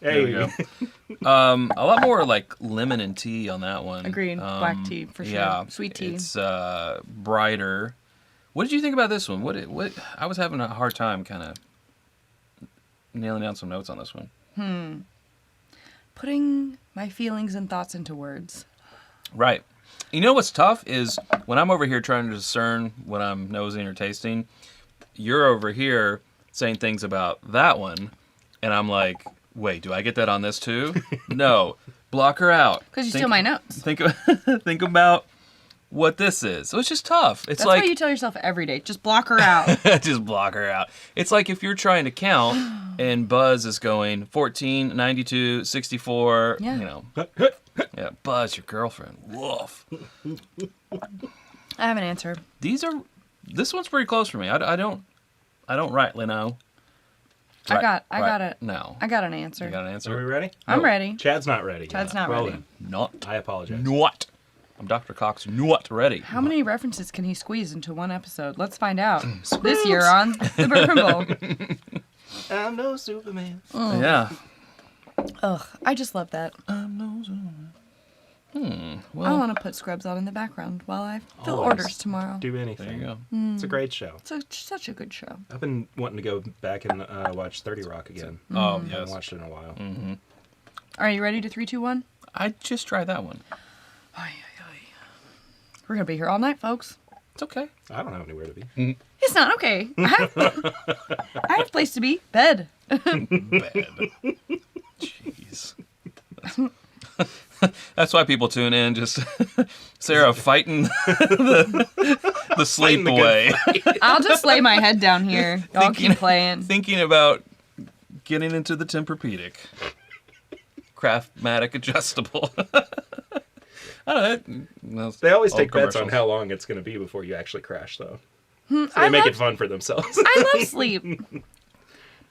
we Hey. go. A lot more like lemon and tea on that one. Agreed. Black tea, for sure. Yeah, Sweet tea. It's brighter. What did you think about this one? What? I was having a hard time kind of nailing down some notes on this one. Putting my feelings and thoughts into words. Right. You know what's tough is when I'm over here trying to discern what I'm nosing or tasting, you're over here saying things about that one, and I'm like, wait, do I get that on this too? No. Block her out. Because you steal my notes. Think about what this is. So it's just tough. It's That's like what you tell yourself every day. Just block her out. just block her out. It's like if you're trying to count and Buzz is going 14, 92, 64, Yeah. you know. Yeah, Buzz, your girlfriend. Woof. I have an answer. This one's pretty close for me. I don't rightly know. I got it. No. I got an answer. You got an Are we answer? ready? I'm ready. Chad's not ready. Chad's yet. not Well ready. then, Not. I apologize. Not. I'm Dr. Cox. Not ready. How many references can he squeeze into one episode? Let's find out. This year on the Bourbon Bowl. I'm no Superman. Yeah. Ugh, I just love that. I'm no Superman. I Well, want to put Scrubs on in the background while I fill Always. orders tomorrow. Do there anything. you go. It's a great show. It's such a good show. I've been wanting to go back and watch 30 Rock again. Oh, I haven't yes. watched it in a while. Are you ready to 3, 2, 1? I just tried that one. We're gonna be here all night, folks. It's okay. I don't have anywhere to be. It's not okay. I have a place to be. Bed. Bad. Jeez. That's why people tune in. Just Sarah fighting the sleep Fighting the away. I'll just lay my head down here. Y'all Thinking- keep playing. Thinking about getting into the Tempur-Pedic. Craftmatic adjustable. I don't know. Well, They always old take bets on commercials. how long it's going to be before you actually crash, though. I They make love- it fun for themselves. I love sleep.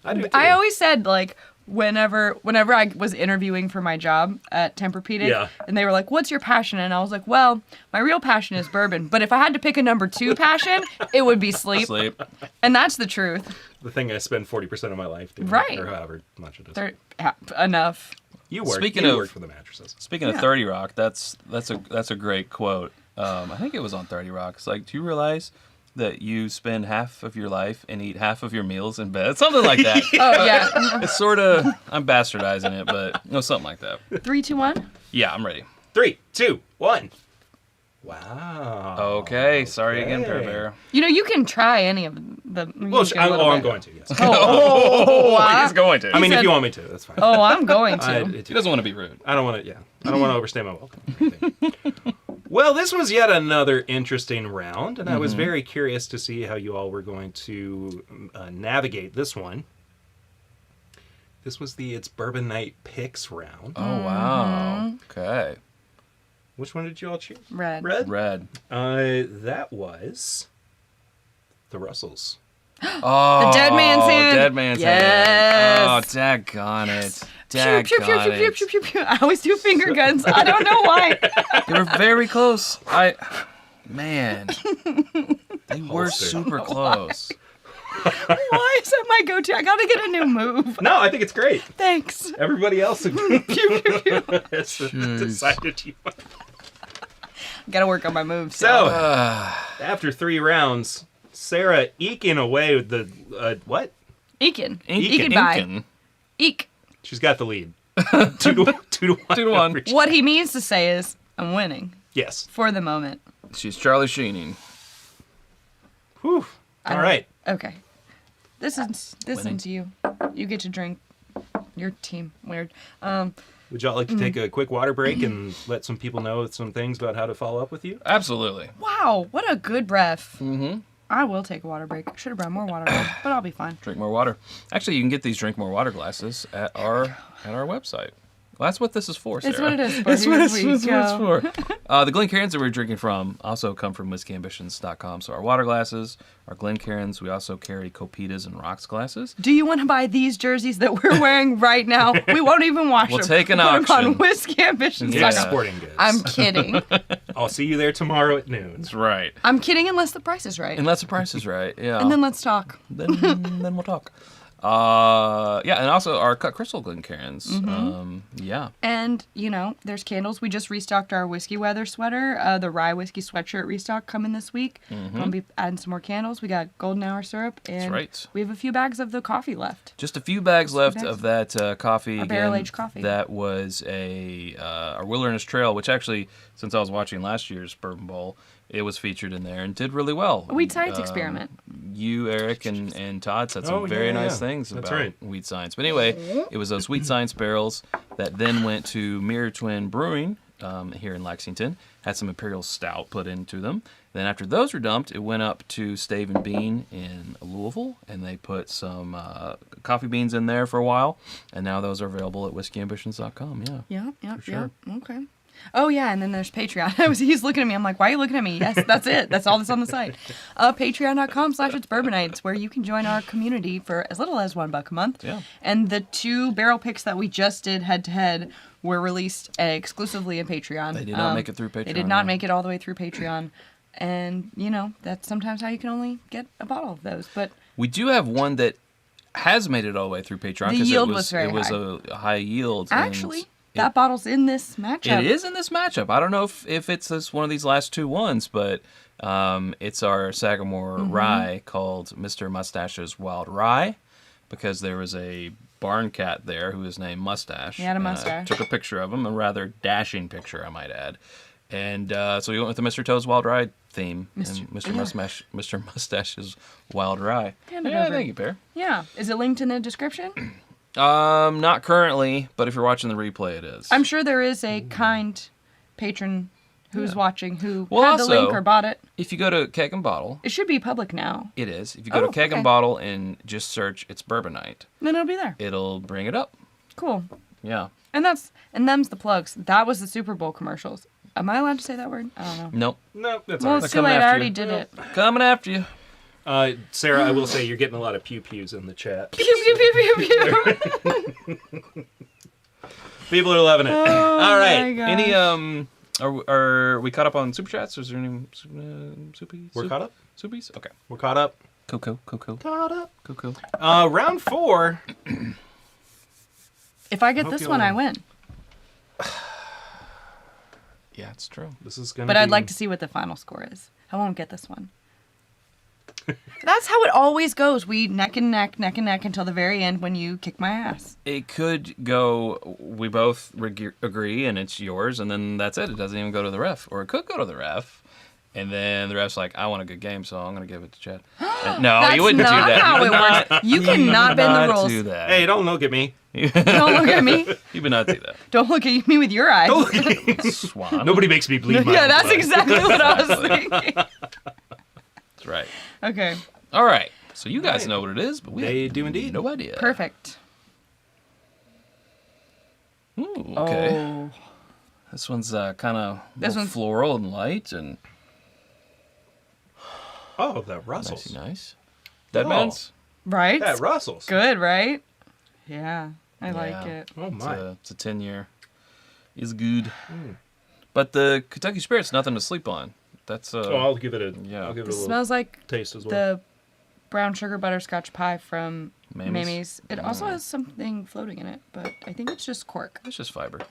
I do too. I always said, like, whenever I was interviewing for my job at Tempur-Pedic, Yeah. and they were like, what's your passion? And I was like, well, my real passion is bourbon. But if I had to pick a number 2 passion, it would be sleep. Sleep. And that's the truth. the thing I spend 40% of my life doing. Right. Or however much it is. Enough. You work. Speaking you of- work for the mattresses. Speaking of Yeah. 30 Rock, that's a great quote. I think it was on 30 Rock. It's like, do you realize that you spend half of your life and eat half of your meals in bed? Something like that. Oh, yeah. It's sort of, I'm bastardizing it, but something like that. 3, 2, 1. Yeah, I'm ready. 3, 2, 1. Wow. Okay, sorry again, Bear Bear. You know, you can try any of the. Well, I'm going to, yes. He's going to. I mean, said- if you want me to, that's fine. Oh, I'm going to. He doesn't want to be rude. I don't want to, I don't want to overstay my welcome. or anything. Well, this was yet another interesting round, and I was very curious to see how you all were going to navigate this one. This was the It's Bourbon Night Picks round. Oh, wow. Okay. Which one did you all choose? Red. Red. That was the Russells. Oh, Dead Man's Hand. Dead Man's Yes. Hand. Oh, daggone it. Pew, pew, pew, pew, Daggone pew, it. pew, pew, pew. I always do finger guns. I don't know why. They were very close. Man. They were Holster. super close. Why is that my go-to? I gotta get a new move. No, I think it's great. Thanks. Everybody else has decided you. Gotta work on my moves. So, after 3 rounds, Sarah eking away with the what? Ekin. Ekin. by. Incan. Eek. She's got the lead. 2 to 1. 2 to 1. What he means to say is, I'm winning. Yes. For the moment. She's Charlie Sheening. Whew. All right. Okay. This Winning. is you. You get to drink. Your team. Weird. Would y'all like to take a quick water break and let some people know some things about how to follow up with you? Absolutely. Wow, what a good breath. Mm-hmm. I will take a water break. Should have brought more water, but I'll be fine. Drink more water. Actually, you can get these drink more water glasses at our website. Well, that's what this is for, Sarah. It's what it is for. That's what Here it's we for. go. The Glencairns that we're drinking from also come from whiskeyambitions.com. So our water glasses, our Glencairns, we also carry Copitas and Rocks glasses. Do you want to buy these jerseys that we're wearing right now? We won't even wash We'll them. take an Put 'em auction. on Whiskey Ambitions. Yeah. Sporting goods. I'm kidding. I'll see you there tomorrow at noon. That's right. I'm kidding unless the price is right. Unless the price is right. Yeah. And then let's talk. then we'll talk. Yeah, and also our cut crystal Glencairns. Yeah. And, there's candles. We just restocked our whiskey weather sweater. The rye whiskey sweatshirt restock coming this week. Gonna be adding some more candles. We got golden hour syrup. And That's right. we have a few bags of the coffee left. Just a few bags left of that coffee. Our barrel-aged coffee. That was our Wilderness Trail, which actually, since I was watching last year's Bourbon Bowl, it was featured in there and did really well. A wheat science experiment. You, Eric, and Todd said some very nice things about wheat science. But anyway, it was those wheat science barrels that then went to Mirror Twin Brewing here in Lexington. Had some Imperial Stout put into them. Then after those were dumped, it went up to Stave and Bean in Louisville, and they put some coffee beans in there for a while. And now those are available at whiskeyambitions.com. Yeah. sure. Okay. Oh, yeah, and then there's Patreon. He's looking at me. I'm like, why are you looking at me? Yes, that's it. That's all that's on the site. Patreon.com/itsbourbonites, where you can join our community for as little as $1 a month. Yeah. And the 2 barrel picks that we just did head-to-head were released exclusively in Patreon. They did not make it through Patreon. They did not make it all the way through Patreon. And, that's sometimes how you can only get a bottle of those. But we do have one that has made it all the way through Patreon. The yield was very high. It was a high yield. Actually, that bottle's in this matchup. It is in this matchup. I don't know if it's this one of these last 2 ones, but it's our Sagamore rye called Mr. Mustache's Wild Rye, because there was a barn cat there who was named Mustache. He had a mustache. Took a picture of him, a rather dashing picture, I might add. And so we went with the Mr. Toad's Wild Rye theme. Mr. Mustache's Wild Rye. Thank you, Pear. Yeah. Is it linked in the description? Not currently, but if you're watching the replay, it is. I'm sure there is a kind patron who's watching who Well, had the also, link or bought it. If you go to Keg and Bottle, It should be public now. it is. If you go to Keg and Bottle and just search "It's Bourbon Night," Then it'll be there. it'll bring it up. Cool. Yeah. And them's the plugs. That was the Super Bowl commercials. Am I allowed to say that word? I don't know. Nope. No, that's Well, all it's right. too late. I after already you. did it. Coming after you. Sarah, I will say you're getting a lot of pew-pews in the chat. Pew, pew, pew, pew, pew. People are loving it. my All right. gosh. Any are we caught up on super chats? Is there any soupies? We're caught up? Soupies? Okay. We're caught up. Cool. Caught up. Cool. Round 4. If I get Hope this you one, all- I win. Yeah, it's true. This is gonna But be... I'd like to see what the final score is. I won't get this one. That's how it always goes. We neck and neck until the very end when you kick my ass. It could go. We both agree, and it's yours, and then that's it. It doesn't even go to the ref, or it could go to the ref, and then the ref's like, "I want a good game, so I'm going to give it to Chad." No, That's you wouldn't do not that. how You would it works. not- You cannot bend the rules. Do that. Hey, don't look at me. Don't look at me. You would not do that. Don't look at me with your eyes. Don't look at me. Swan. Nobody makes me bleed my Yeah, own that's blood. exactly what I was thinking. That's right. Okay, All right. So you guys Right. know what it is, but we They have do indeed. no idea. perfect. Ooh, okay. Oh. This one's kind of This one's- floral and light and Oh, that rustles. nice. Dead Oh. Man's. Right? That rustles. Good, right? Yeah, I like Yeah. it. Oh, my. It's a 10-year. It's good. But the Kentucky Spirit's nothing to sleep on. That's Oh, I'll give it a. Yeah. I'll give it It a little smells like taste as well. the brown sugar butterscotch pie from Mamie's. Mamie's. It also has something floating in it, but I think it's just cork. it's just fiber.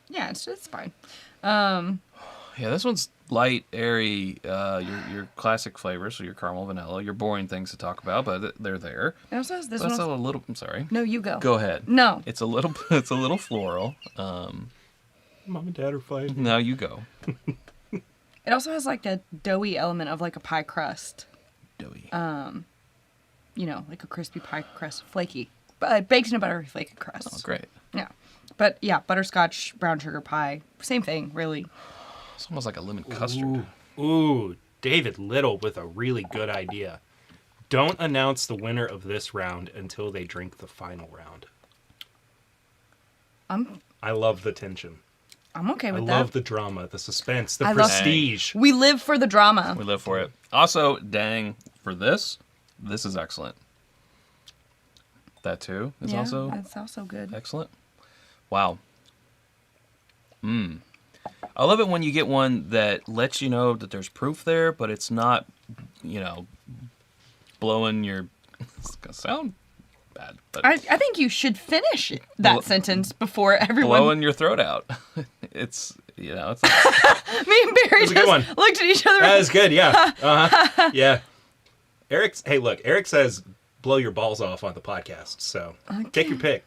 Yeah, it's fine. Yeah, this one's light, airy. Your classic flavors, so your caramel, vanilla, your boring things to talk about, but they're there. It also has this That's one. a little. I'm sorry. No, you go. Go ahead. No. It's a little. It's a little floral. Mom and Dad are fighting. Now you go. It also has like a doughy element of like a pie crust. Doughy. Like a crispy pie crust, flaky, baked in a buttery flaky crust. Oh, great. Yeah, but yeah, butterscotch brown sugar pie, same thing, really. It's almost like a lemon custard. Ooh, David Little with a really good idea. Don't announce the winner of this round until they drink the final round. I love the tension. I'm okay I with love that. the drama, the suspense, the I love- prestige. We live for the drama. We live for it. Also, dang, for this is excellent. That too is also that's also good. excellent. Wow. I love it when you get one that lets you know that there's proof there, but it's not, blowing your It's gonna sound bad, but I think you should finish that sentence before everyone. blowing your throat out. It's it's like, Me and Barry That's a good one. just looked at each other. That is good. Yeah. Yeah. Eric says blow your balls off on the podcast. So take your pick.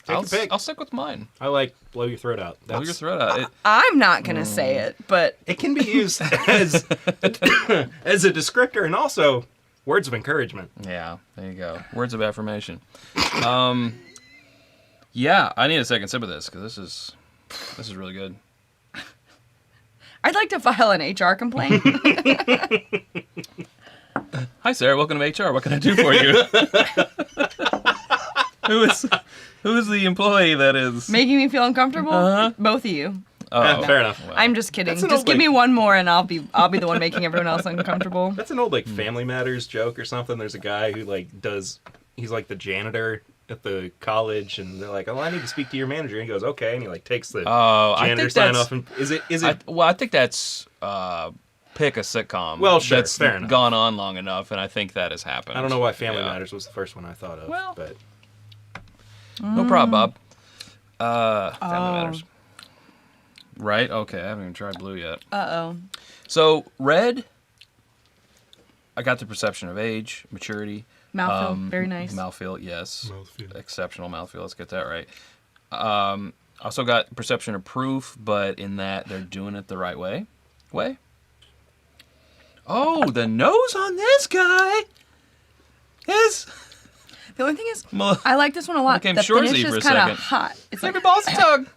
Take your pick. I'll stick with mine. I like blow your throat out. Blow your throat out. I'm not gonna say it, but It can be used as as a descriptor and also words of encouragement. Yeah, there you go. Words of affirmation. Yeah, I need a second sip of this because this is really good. I'd like to file an HR complaint. Hi, Sarah. Welcome to HR. What can I do for you? Who is the employee that is Making me feel uncomfortable. Uh-huh. Both of you. Yeah, fair enough. Well, I'm just kidding. That's an Just old, give like- me one more, and I'll be the one making everyone else uncomfortable. That's an old Family Matters joke or something. There's a guy who he's like the janitor at the college, and they're like, "Oh, I need to speak to your manager." And he goes, "Okay," and he takes the I janitor think sign that's- off. And is it? I think that's pick a sitcom. Well, sure, that's fair enough. gone on long enough, and I think that has happened. I don't know why Family Yeah. Matters was the first one I thought of. Well, but No problem, Bob. Family Matters. Right? Okay, I haven't even tried blue yet. Uh-oh. So, red, I got the perception of age, maturity. Mouthfeel, very nice. Mouthfeel, yes. Mouthfeel. Exceptional mouthfeel, let's get that right. Also got perception of proof, but in that they're doing it the right way. Oh, the nose on this guy is... The only thing is, Well, I like this one a lot. became The Shorzy finish for a is kind second. of hot. It's like Baby boss tug.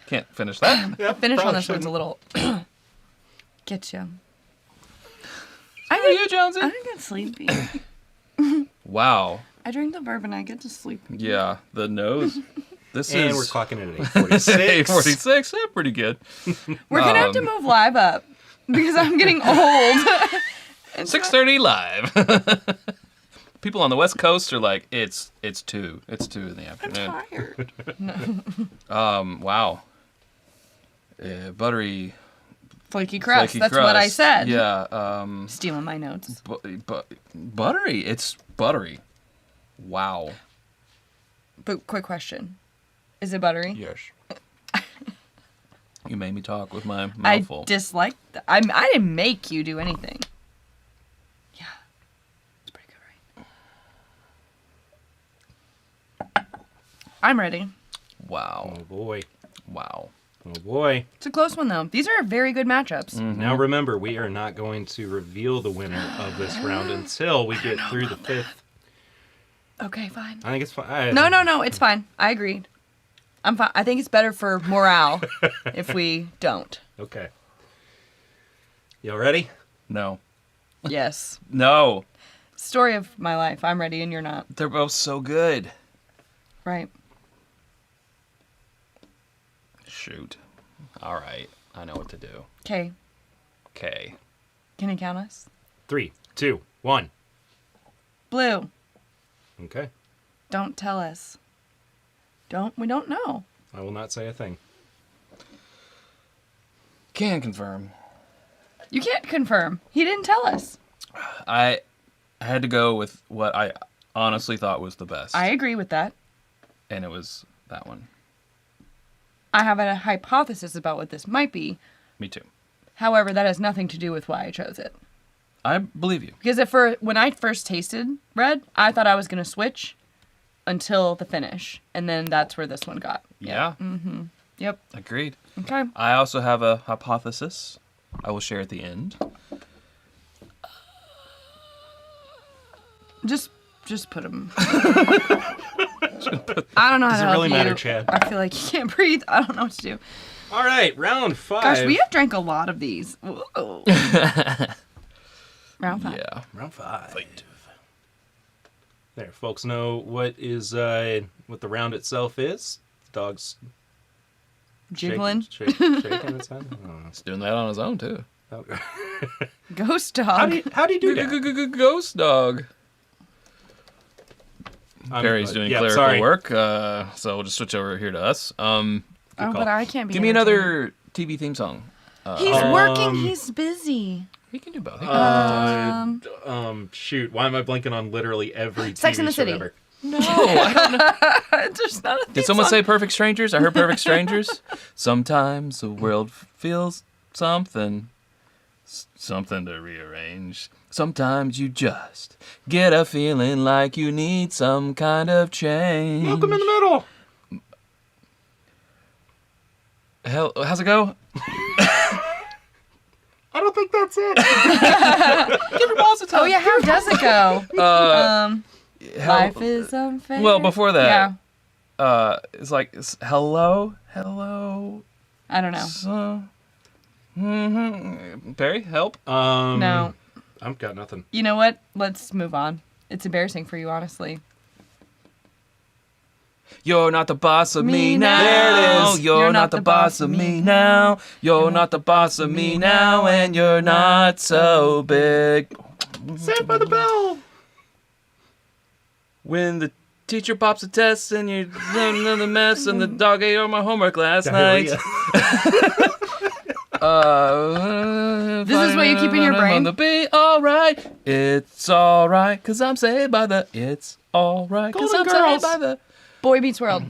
Can't finish that. yeah, the finish on probably this one's a little. Get you. How are you, Jonesy? I get sleepy. Wow. I drink the bourbon. I get to sleep. Yeah, the nose. This And is we're clocking it at 8:46. 46. Yeah, pretty good. We're gonna have to move live up because I'm getting old. 6:30 live. People on the West Coast are like, it's 2. It's 2 in the afternoon. Tired. Wow. Buttery. Flaky crust. Flaky That's crust. what I said. Yeah. Stealing my notes. Buttery. It's buttery. Wow. But quick question: is it buttery? Yes. You made me talk with my I mouth full. dislike. I didn't make you do anything. Yeah, it's pretty good, right? I'm ready. Wow. Oh boy. Wow. Oh boy. It's a close one though. These are very good matchups. Now remember, we are not going to reveal the winner of this round until we get through the 5th. Okay, fine. I think it's fine. No, it's fine. I agreed. I'm fine. I think it's better for morale if we don't. Okay. Y'all ready? No. Yes. No. Story of my life. I'm ready and you're not. They're both so good. Right. Shoot. All right. I know what to do. Okay. Okay. Can you count us? 3, 2, 1. Blue. Okay. Don't tell us. We don't know. I will not say a thing. Can confirm. You can't confirm. He didn't tell us. I had to go with what I honestly thought was the best. I agree with that. And it was that one. I have a hypothesis about what this might be. Me too. However, that has nothing to do with why I chose it. I believe you. Because when I first tasted red, I thought I was going to switch until the finish. And then that's where this one got. Yeah. Yep. Agreed. Okay. I also have a hypothesis I will share at the end. Just put them. I don't know how Does to it help really you. matter, Chad? I feel like you can't breathe. I don't know what to do. All right, round 5. Gosh, we have drank a lot of these. Ooh. Round 5. Yeah. Round 5. There, folks know what what the round itself is. Dog's Jiggling. shaking its head. I don't know. He's doing that on his own too. Ghost dog. How do you do that? Ghost dog. Perry's doing yeah, clerical sorry. work, so we'll just switch over here to us. Oh, call. but I can't be. Give me entertained. another TV theme song. He's working. He's busy. He can do both. Shoot, why am I blanking on literally every Sex TV and the show City. ever? No, I don't know. There's not a Did someone say Perfect Strangers? I heard Perfect Strangers. Sometimes the world feels something to rearrange. Sometimes you just get a feeling like you need some kind of change. Malcolm in the Middle. Hell, how's it go? I don't think that's it. Give your balls a time. Oh yeah, how does it go? Life is unfair. Well, before that, Yeah. it's like hello. I don't know. So, Barry, help. No. I've got nothing. You know what? Let's move on. It's embarrassing for you, honestly. You're not the boss of me Me now. now. There it is. You're not the boss of me now. You're not the boss of me now, and you're not so big. Saved by the Bell. When the teacher pops a test and you're another mess, and the dog ate all my homework last night. This is what you keep in your brain? Be alright. It's alright, cause I'm saved by the. It's alright, cause Golden I'm Girls. saved by the. Boy Meets World.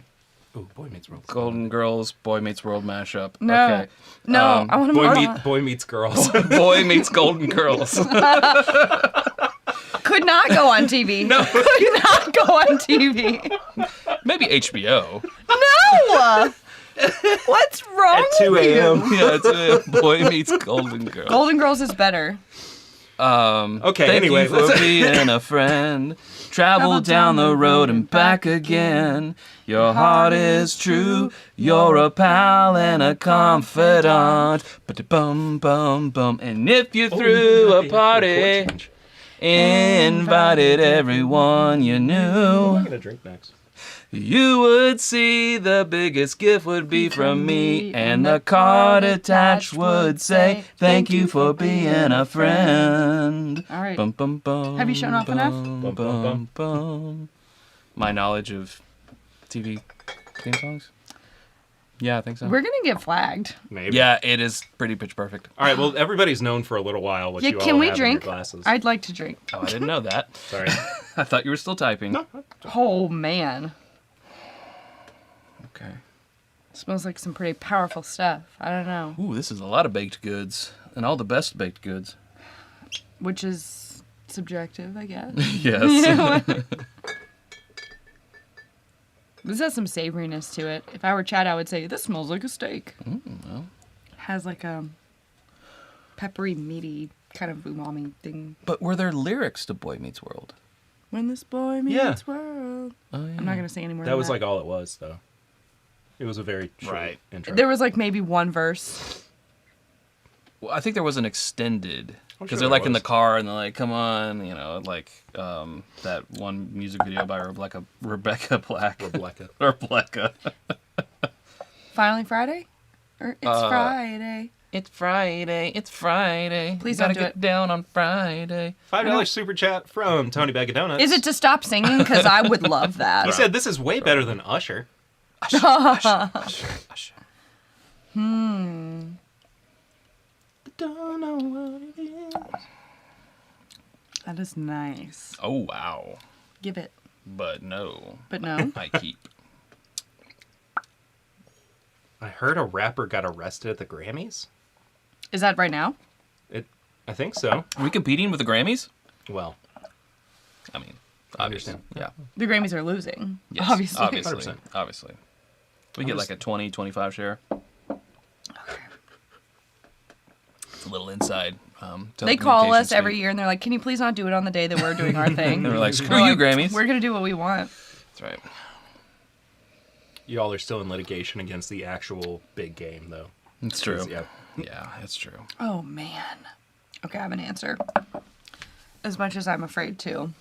Ooh, Boy Meets World. Golden Girls, Boy Meets World mashup. No. Okay. No, I want to move on. Boy Meets Girls. Boy Meets Golden Girls. Could not go on TV. No. Could not go on TV. Maybe HBO. No! What's wrong At 2 with you? a.m. Yeah, it's Boy Meets Golden Girls. Golden Girls is better. Okay, Thank anyway. you for being a friend. Travel down the road and back again. Your heart is true. You're a pal and a confidant. Bum bum bum. And if you threw a party, invited everyone you I'm knew, gonna drink next. you would see the biggest gift would be from me, and the card attached would say, "Thank you for being a friend." All right. Bum, bum, bum, Have you shown off enough? bum, bum, bum. My knowledge of TV theme songs? Yeah, I think so. We're going to get flagged. Maybe. Yeah, it is pretty pitch perfect. All right. Well, everybody's known for a little while what Yeah, you can all we have in your drink? glasses. I'd like to drink. Oh, I didn't know that. Sorry. I thought you were still typing. No. Oh, man. Okay. Smells like some pretty powerful stuff. I don't know. Ooh, this is a lot of baked goods, and all the best baked goods. Which is subjective, I guess. Yes. This has some savoriness to it. If I were Chad, I would say, this smells like a steak. Well. Has like a peppery, meaty kind of umami thing. But were there lyrics to Boy Meets World? When this boy meets Yeah. world. Oh, yeah. I'm not going to say any more That than was like all it was, though. It was a very short Right. intro. There was like maybe one verse. Well, I think there was an extended I'm because sure they're there like in the was. car and they're like, "Come on," like that one music video by Rebecca Black. Rebecca. Finally Friday? Or it's Friday. It's Friday. It's Friday. Please Gotta don't do get it. down on Friday. $5 super chat from Tony Bag of Donuts. Is it to stop singing? Because I would love that. He said this is way better than Usher. Usher. Don't know what it is. That is nice. Oh wow. Give it. But no, But no. I keep. I heard a rapper got arrested at the Grammys. Is that right now? I think so. Are we competing with the Grammys? Well, I mean, I understand. Yeah. The Grammys are losing. Yes, Obviously. Obviously. 100%. Obviously. We get like a 20-25 share. It's a little inside. They call us telecommunications every speak. year and they're like, can you please not do it on the day that we're doing our thing? They were like, screw We're you, like, Grammys. We're going to do what we want. That's right. You all are still in litigation against the actual big game, though. It's true. Yeah. Yeah, it's true. Oh, man. Okay, I have an answer. As much as I'm afraid to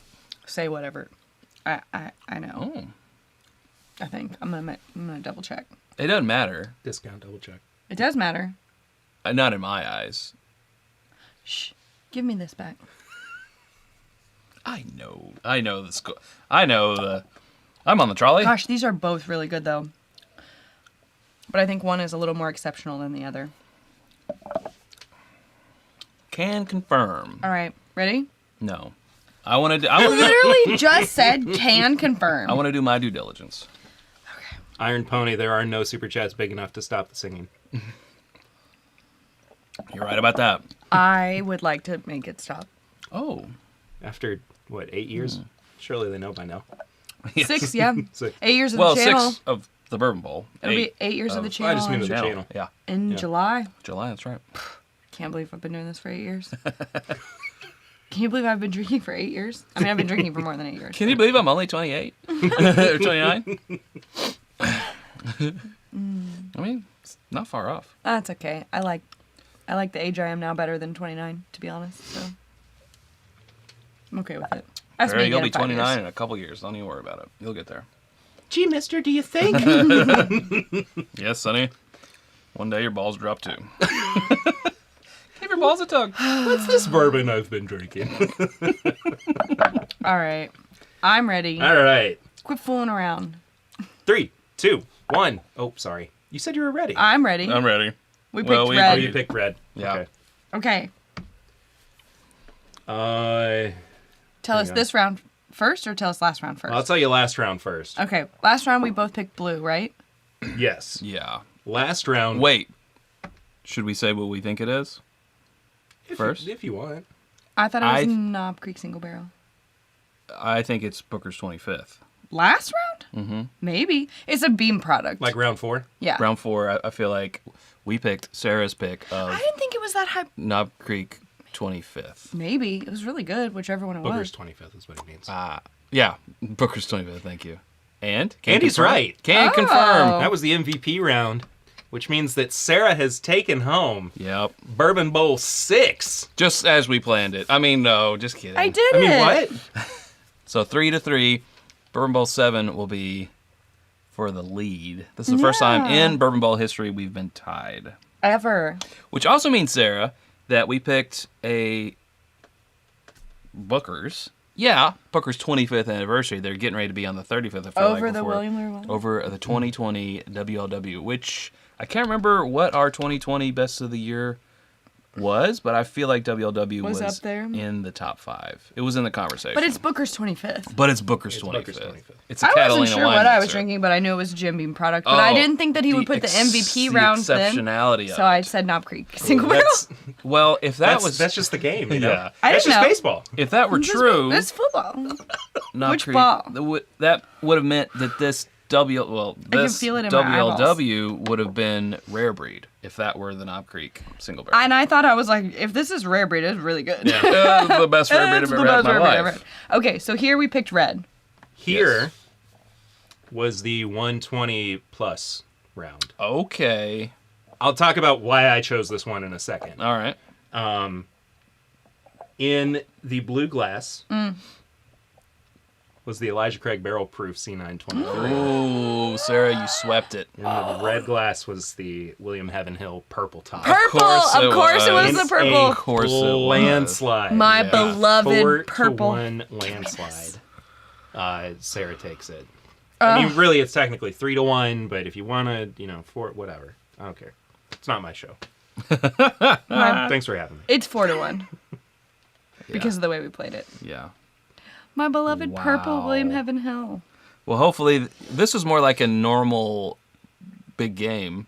say whatever, I know. Oh. I think I'm gonna double check. It doesn't matter. Discount double check. It does matter. Not in my eyes. Shh. Give me this back. I know the score. I know the. I'm on the trolley. Gosh, these are both really good though. But I think one is a little more exceptional than the other. Can confirm. All right, ready? No. I want to Literally just said can confirm. I want to do my due diligence. Iron Pony, there are no super chats big enough to stop the singing. You're right about that. I would like to make it stop. Oh. After, what, 8 years? Surely they know by now. Yes. 6, yeah. 6. 8 years of Well, the channel. 6 of the Bourbon Bowl. It'll be 8 years of the channel. I just mean the channel. Yeah. in Yeah. July. July, that's right. Can't believe I've been doing this for 8 years. Can you believe I've been drinking for 8 years? I mean, I've been drinking for more than 8 years. Can you believe I'm only 28? Or 29? I mean, it's not far off. That's okay. I like the age I am now better than 29, to be honest. So I'm okay with it. That's Barry, me you'll be again in 5 29 years. in a couple years. Don't even worry about it. You'll get there. Gee, mister, do you think? Yes, Sonny. One day your balls drop too. Give your balls a tug. What's this bourbon I've been drinking? All right. I'm ready. All right. Quit fooling around. 3, 2, 1. Oh, sorry. You said you were ready. I'm ready. I'm ready. We picked Well, we Oh, red. you picked red. Yeah. Okay. Okay. Tell us on. this round first or tell us last round 1st? I'll tell you last round first. Okay. Last round we both picked blue, right? Yes. Yeah. Last round. Wait. Should we say what we think it is? First? If you want. I thought it was I- Knob Creek Single Barrel. I think it's Booker's 25th. Last round? Mm-hmm. Maybe. It's a Beam product. Like round 4? yeah. Round 4, I feel like we picked Sarah's pick I of didn't think it was that high. Knob Creek 25th. Maybe. It was really good, whichever one it Booker's was. 25th is what it means. Yeah, Booker's 25th, thank you. And? Andy's confirm? right. Can Oh. confirm. That was the MVP round, which means that Sarah has taken home Yep. Bourbon Bowl 6. Just as we planned it. I mean, no, just kidding. I did I mean, it. what? So 3-3. Bourbon Bowl 7 will be for the lead. This is the first time Yeah. in Bourbon Bowl history we've been tied. Ever. Which also means, Sarah, that we picked a Booker's. Yeah, Booker's 25th anniversary. They're getting ready to be on the 35th. I feel Over like, the before- William Lure one? Over the 2020 WLW, which I can't remember what our 2020 Best of the Year was, but I feel like WLW Was was up there? in the top 5. It was in the conversation. But it's Booker's 25th. But it's Booker's It's 25th. Booker's 25th. It's a I Catalina wasn't sure wine what I was mixer. drinking, but I knew it was a Jim Beam product. But I Oh, didn't think that he would put the MVP round then. exceptionality of So I it. said Knob Creek Single Barrel. That's, Well, if that that's, was that's just the game, you know? Yeah. I That's didn't just know. baseball. if that were true, It's football. Knob Which Creek, ball? that would have meant that this this feel it in my eyeballs. WLW would have been rare breed if that were the Knob Creek single barrel. And I thought I was like, if this is rare breed, it's really good. It's the best rare breed It's I've the ever had in best my rare breed I've life. ever had. Okay, so here we picked red. Here was the 120 plus round. Okay. I'll talk about why I chose this one in a second. All right. In the blue glass was the Elijah Craig Barrel Proof C923. Ooh, Sarah, you swept it. In the red glass was the William Heaven Hill Purple Top. Purple! course Of it course it was In the was. purple. a course it was. landslide. My Yeah. beloved purple. 4-1 landslide. Sarah takes it. I mean, really, it's technically 3-1, but if you want to, 4, whatever. I don't care. It's not my show. Thanks for having me. It's 4-1. Because of the way we played it. Yeah. My beloved purple Wow. William Heaven Hill. Well, hopefully, this is more like a normal big game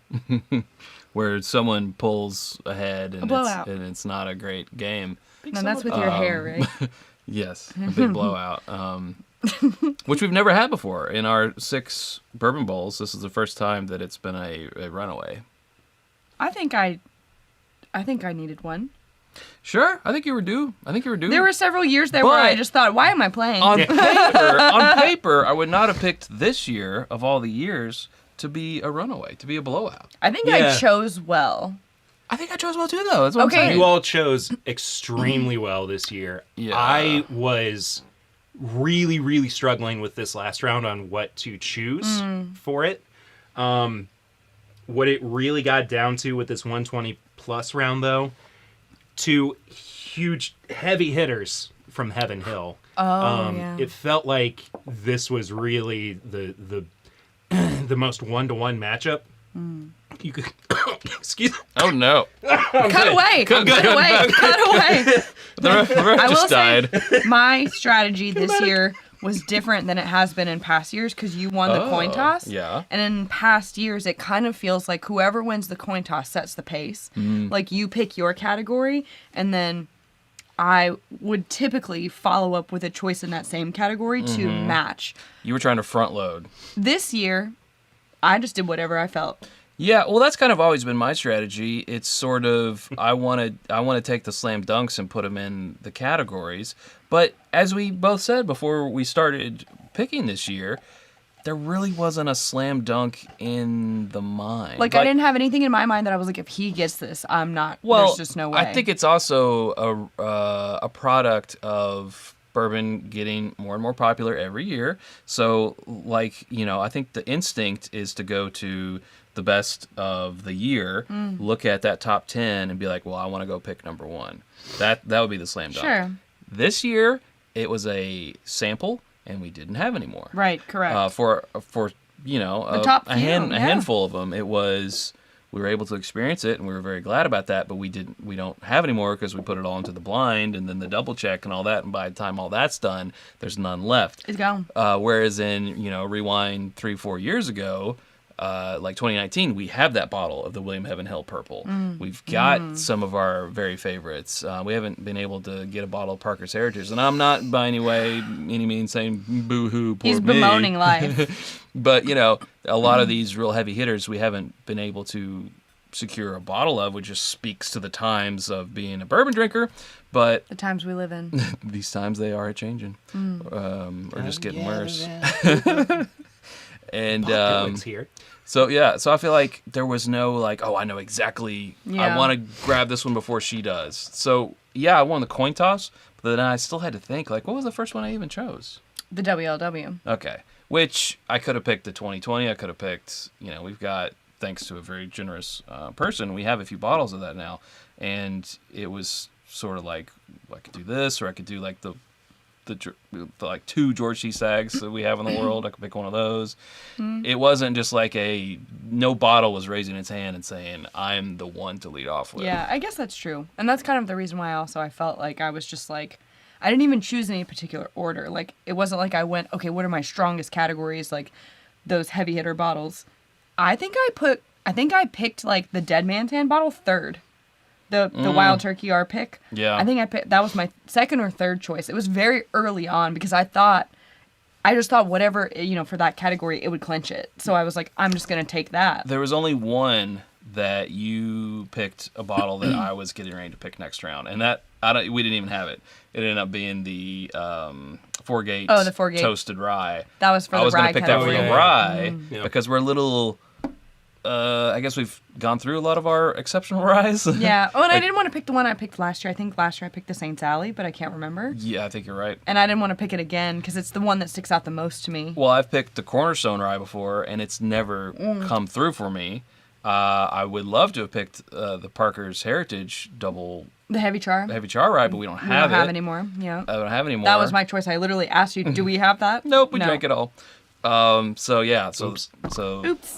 where someone pulls ahead and blowout. it's not a great game. No, that's with your hair, right? Yes, a big blowout, which we've never had before. In our 6 Bourbon Bowls, this is the first time that it's been a runaway. I think I needed one. Sure, I think you were due. There were several years there where I But- just thought, why am I playing? on paper, I would not have picked this year of all the years to be a runaway, to be a blowout. I think Yeah. I chose well. I think I chose well too, though. That's what Okay. I'm saying. You all chose extremely well this year. Yeah. I was really, really struggling with this last round on what to choose for it. What it really got down to with this 120 plus round, though, 2 huge, heavy hitters from Heaven Hill. Yeah. It felt like this was really the the most 1-to-1 matchup you could excuse me. Oh no! Cut away! Cut Cut away! Cut away! The ref I will just died. say, my strategy this year was different than it has been in past years because you won the coin toss. Yeah. And in past years, it kind of feels like whoever wins the coin toss sets the pace. Like you pick your category, and then I would typically follow up with a choice in that same category to match. You were trying to front load. This year, I just did whatever I felt. Yeah, well, that's kind of always been my strategy. It's sort of I want to take the slam dunks and put them in the categories. But as we both said before we started picking this year, there really wasn't a slam dunk in the mind. Like I didn't have anything in my mind that I was like, if he gets this, I'm not. Well, there's just no way. I think it's also a product of bourbon getting more and more popular every year. So, like, I think the instinct is to go to the best of the year, look at that top 10 and be like, well, I want to go pick number 1. That would be the slam dunk. Sure. This year, it was a sample, and we didn't have any more. Right, correct. For top a few, handful of them, it was we were able to experience it, and we were very glad about that. But we don't have any more because we put it all into the blind, and then the double check and all that. And by the time all that's done, there's none left. It's gone. Whereas in rewind 3-4 years ago, like 2019, we have that bottle of the William Heaven Hill Purple. We've got some of our very favorites. We haven't been able to get a bottle of Parker's Heritage, and I'm not by any means saying boo-hoo, poor He's me. bemoaning life. But, a lot of these real heavy hitters we haven't been able to secure a bottle of, which just speaks to the times of being a bourbon drinker. But The times we live in. these times they are changing, or just getting worse. And Here. so I feel like there was no like, oh, I know exactly. Yeah. I want to grab this one before she does. So I won the coin toss, but then I still had to think like, what was the first one I even chose? The WLW. Okay, which I could have picked the 2020. I could have picked. We've got, thanks to a very generous person, we have a few bottles of that now, and it was sort of like I could do this, or I could do like the like 2 George C. Sags that we have in the world. I could pick one of those. It wasn't just like no bottle was raising its hand and saying, I'm the one to lead off with. Yeah, I guess that's true. And that's kind of the reason why I felt like I was just like, I didn't even choose any particular order. Like, it wasn't like I went, okay, what are my strongest categories? Like, those heavy hitter bottles. I think I picked like the Dead Man's Hand bottle 3rd. The Wild Turkey R pick. Yeah. I think that was my 2nd or 3rd choice. It was very early on because I just thought whatever, for that category, it would clinch it. So I was like, I'm just going to take that. There was only one that you picked a bottle that I was getting ready to pick next round. And that, we didn't even have it. It ended up being the Four Gates the Four Gate. Toasted Rye. That was for the rye I was going to pick that for category. the rye Yeah. because we're a little... I guess we've gone through a lot of our exceptional ryes. Yeah. Oh, and I didn't want to pick the one I picked last year. I think last year I picked the Saint Sally, but I can't remember. Yeah, I think you're right. And I didn't want to pick it again because it's the one that sticks out the most to me. Well, I've picked the Cornerstone Rye before, and it's never come through for me. I would love to have picked the Parker's Heritage double The heavy char. Rye, but we don't We have don't have it. anymore. Yeah. I don't have any more. That was my choice. I literally asked you, do we have that? Nope, we No. drank it all. So Oops.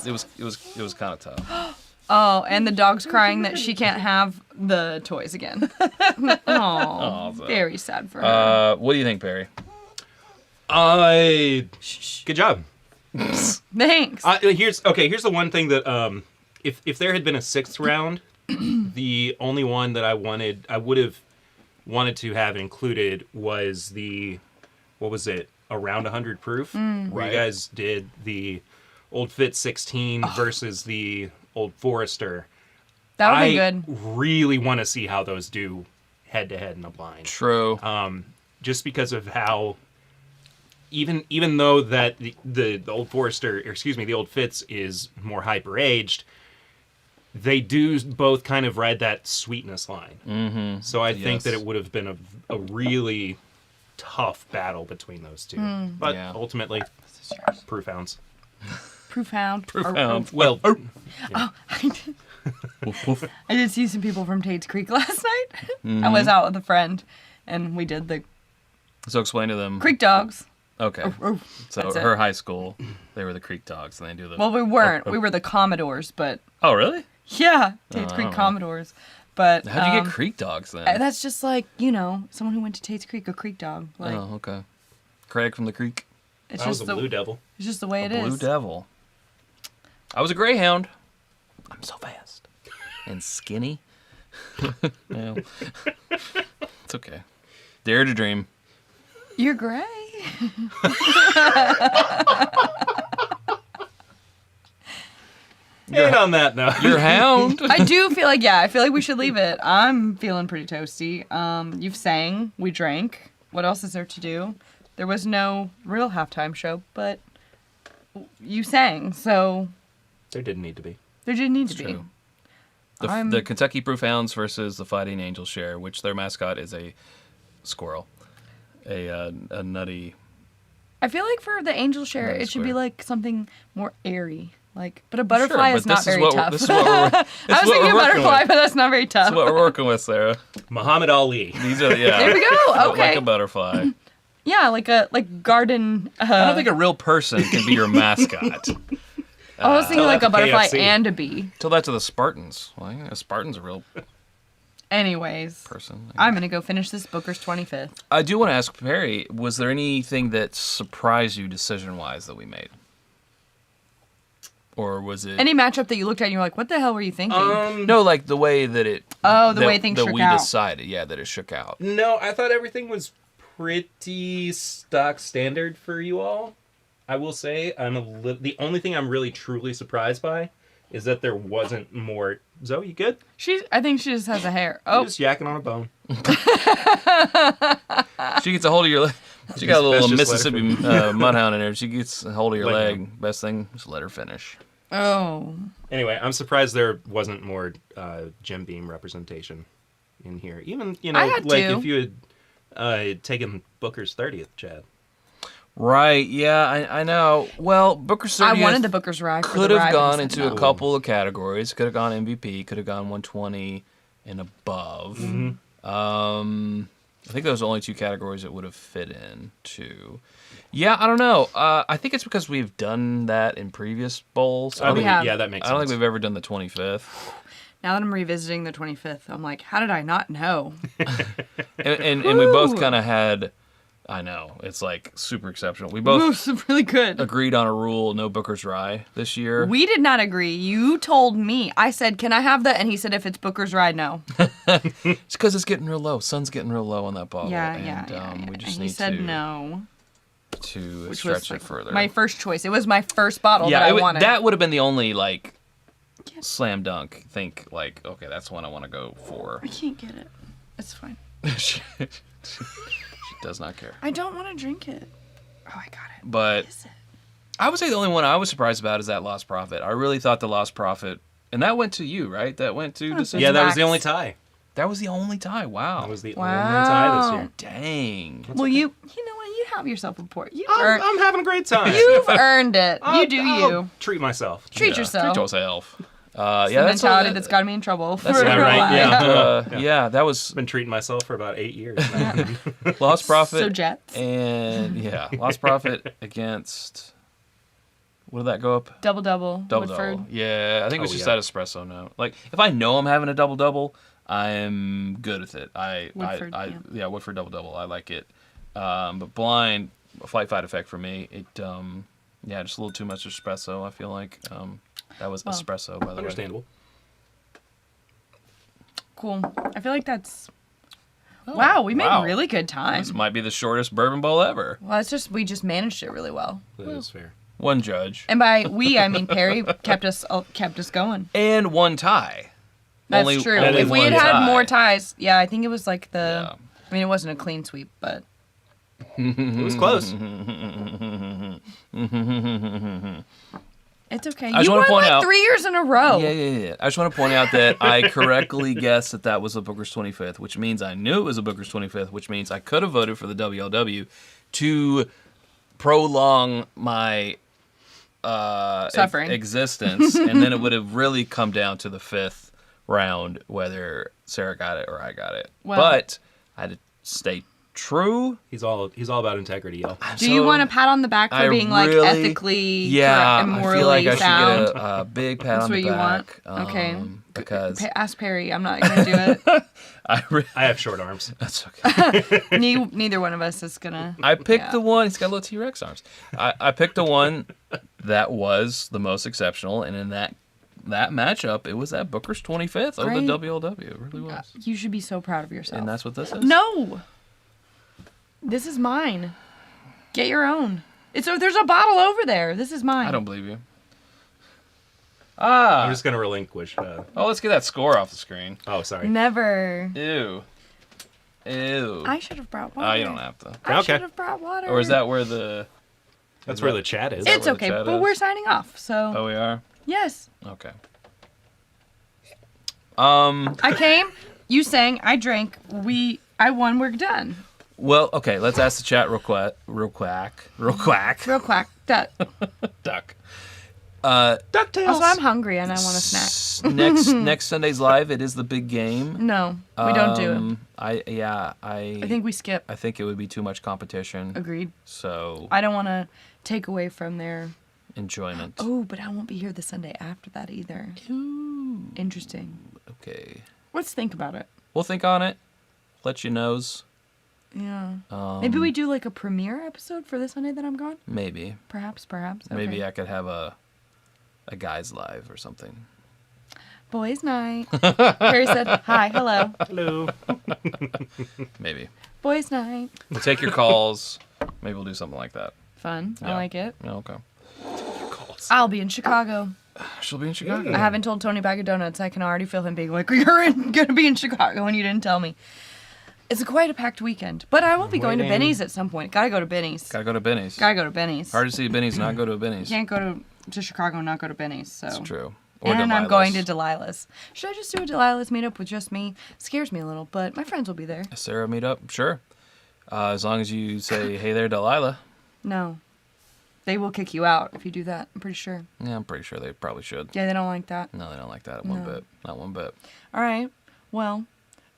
it was kind of tough. Oh, and the dog's crying that she can't have the toys again. Oh, very sad for her. What do you think, Perry? Good job. Thanks. Here's the one thing that if there had been a 6th round, the only one that I would have wanted to have included was what was it, around 100 proof, where Right. you guys did the Old Fit 16 versus the Old Forester. That would be I good. really want to see how those do head to head in the blind. True. Just because of how even though that the Old Forester, or excuse me, the Old Fitz is more hyper aged, they do both kind of ride that sweetness line. Mm-hmm. So I think that it would have been a really tough battle between those two. But Yeah. ultimately, proof hounds. Profound. Profound. Well, I did see some people from Tate's Creek last night. I was out with a friend, and we did the So explain to them. Creek Dogs. Okay. So That's it. her high school, they were the Creek Dogs, and they do the. Well, we weren't. We were the Commodores, but Oh, really? Yeah, Tate's I Creek don't know. Commodores. But How'd you get creek dogs then? that's just like, someone who went to Tate's Creek, a creek dog. Like, Oh, okay. Craig from the creek. it's I was just a blue devil. It's just the way it Blue is. devil. I was a greyhound. I'm so fast. And skinny. Well, it's okay. Dare to dream. You're gray. And on that note, You're a hound. I do feel like, I feel like we should leave it. I'm feeling pretty toasty. You've sang, we drank. What else is there to do? There was no real halftime show, but you sang, so there didn't need to be. there didn't need to be. True. I'm- The Kentucky Proof Hounds versus the Fighting Angel Share, which their mascot is a squirrel. A nutty. I feel like for the angel share, Nutty it should be square. like something more airy. But a butterfly Sure, is but not this very is what tough. This is what we're, I was thinking butterfly, but that's not very tough. That's what we're working with, Sarah. Muhammad Ali. These are There we go. Like Okay. a butterfly. Yeah, like a garden. I don't think a real person can be your mascot. I was thinking Tell like that a to butterfly KFC. and a bee. Tell that to the Spartans. Well, yeah, a Spartan's a real Anyways, person. I'm gonna go finish this Booker's 25th. I do want to ask Perry, was there anything that surprised you decision-wise that we made? Or was it... Any matchup that you looked at and you're like, what the hell were you thinking? No, like the way that it... Oh, the that- way things that shook we out. decided, yeah, that it shook out. No, I thought everything was pretty stock standard for you all. I will say, the only thing I'm really truly surprised by is that there wasn't more. Zoe, you good? I think she just has a hair. You're Oh, just yakking on a bone. She gets a hold of your leg. She got a Best little just let her Mississippi mudhound in there. She gets a hold of your Let leg. Best thing, just let her finish. oh. Anyway, I'm surprised there wasn't more Jim Beam representation in here. Even, I had like to. if you had taken Booker's 30th, Chad. Right, yeah, I know. Well, Booker's 30th I wanted the Booker's ride. for could the have ride, gone but into no. a couple of categories. Could have gone MVP. Could have gone 120 and above. I think those are the only two categories it would have fit into. Yeah, I don't know. I think it's because we've done that in previous bowls. I mean, have. yeah, that makes I sense. don't think we've ever done the 25th. Now that I'm revisiting the 25th, I'm like, how did I not know? And we both Woo. kind of had, I know, it's like super exceptional. We Ooh, both it's really good. agreed on a rule, no Booker's Rye this year. We did not agree. You told me. I said, can I have that? And he said, if it's Booker's ride, no. It's because it's getting real low. Sun's getting real low on that bottle. Yeah, and, yeah. We just and need he said to, no. to Which stretch was like it further. my first choice. It was my first bottle yeah, that I wanted. that would have been the only, like, slam dunk. Think, like, okay, that's one I want to go for. I can't get it. It's fine. she does not care. I don't want to drink it. Oh, I got it. But What is it? I would say the only one I was surprised about is that Lost Profit. I really thought the Lost Profit, and that went to you, right? That went to decision. Yeah, that was the Max. only tie. That was the only tie. Wow. That was the Wow. only tie this year. Dang. Well, you know what? You have yourself a port. I'm having a great time. You've earned it. I'll- You do I'll you. treat myself. Treat Yeah, yourself. Treat yourself. It's Yeah, the that's mentality that's got me in trouble for That's Yeah, a right, while. yeah. yeah, that was I've been treating myself for about 8 years now. Lost Profit. So Jets. And yeah, Lost Profit against. What did that go up? Double. Double Woodford. Yeah, I think it was Oh, just yeah. that espresso note. Like if I know I'm having a double, I'm good with it. Woodford, yeah, Woodford double. I like it. But blind, flight fight effect for me. It yeah, just a little too much espresso. I feel like that was Well, espresso by the way. Understandable. Cool. I feel like that's. Wow, we made wow. really good time. This might be the shortest bourbon bowl ever. Well, it's just we just managed it really well. That is fair. One judge And by we, I mean Perry kept us going. and one tie. That's true. that is If we had one had tie. more ties, yeah, I think it was like the. Yeah. I mean, it wasn't a clean sweep, but It was close. it's okay. I just You wanna won point like out- 3 years in a row. Yeah. I just want to point out that I correctly guessed that that was a Booker's 25th, which means I knew it was a Booker's 25th, which means I could have voted for the WLW to prolong my Suffering. existence, and then it would have really come down to the fifth round whether Sarah got it or I got it. Well- But I had to stay true. He's all about integrity, y'all. Do you want a pat on the back for being like ethically correct and morally I feel like I sound? should get a big pat That's on the what you back. want? Okay. Because Ask Perry. I'm not gonna do it. I have short arms. That's okay. Neither one of us is gonna. I picked the one. He's got little T-Rex arms. I picked the one that was the most exceptional, and in that matchup, it was at Booker's 25th of the WLW. It really was. You should be so proud of yourself. And that's what this is. No. This is mine. Get your own. There's a bottle over there. This is mine. I don't believe you. I'm just gonna relinquish. Let's get that score off the screen. Oh, sorry. Never. Ew. I should have brought water. You don't have to. I should have brought water. Or is that where the... That's where the chat is. It's where the okay, chat but is? we're signing off, so... Oh, we are? Yes. Okay. I came, you sang, I drank, I won, we're done. Well, okay, let's ask the chat real quack. Real quack. Duck. Duck. DuckTales. Also, I'm hungry and I want a snack. Next Sunday's live, it is the big game. No, we don't do it. I think we skip. I think it would be too much competition. Agreed. So I don't want to take away from their enjoyment. Oh, but I won't be here the Sunday after that either. Ooh. Interesting. Okay. Let's think about it. We'll think on it. Let you knows. Yeah. Maybe we do like a premiere episode for the Sunday that I'm gone? Maybe. Perhaps. Okay. Maybe I could have a guys live or something. Boys night. Harry said, hi, hello. Hello. Maybe. Boys night. We'll take your calls. Maybe we'll do something like that. Fun. Yeah. I like it. Yeah, okay. I'll be in Chicago. She'll be in Chicago. I haven't told Tony Bag of Donuts. I can already feel him being like, you're going to be in Chicago and you didn't tell me. It's quite a packed weekend. But I will be going to Benny's at some point. Gotta go to Benny's. Gotta go to Benny's. Hard to see Benny's and not go to a Benny's. Can't go to Chicago and not go to Benny's. So. That's true. Or and Delilah's. I'm going to Delilah's. Should I just do a Delilah's meetup with just me? Scares me a little, but my friends will be there. A Sara meetup? Sure. As long as you say, hey there, Delilah. No. They will kick you out if you do that, I'm pretty sure. Yeah, I'm pretty sure they probably should. Yeah, they don't like that. No, they don't like that one bit. Not one bit. All right. Well,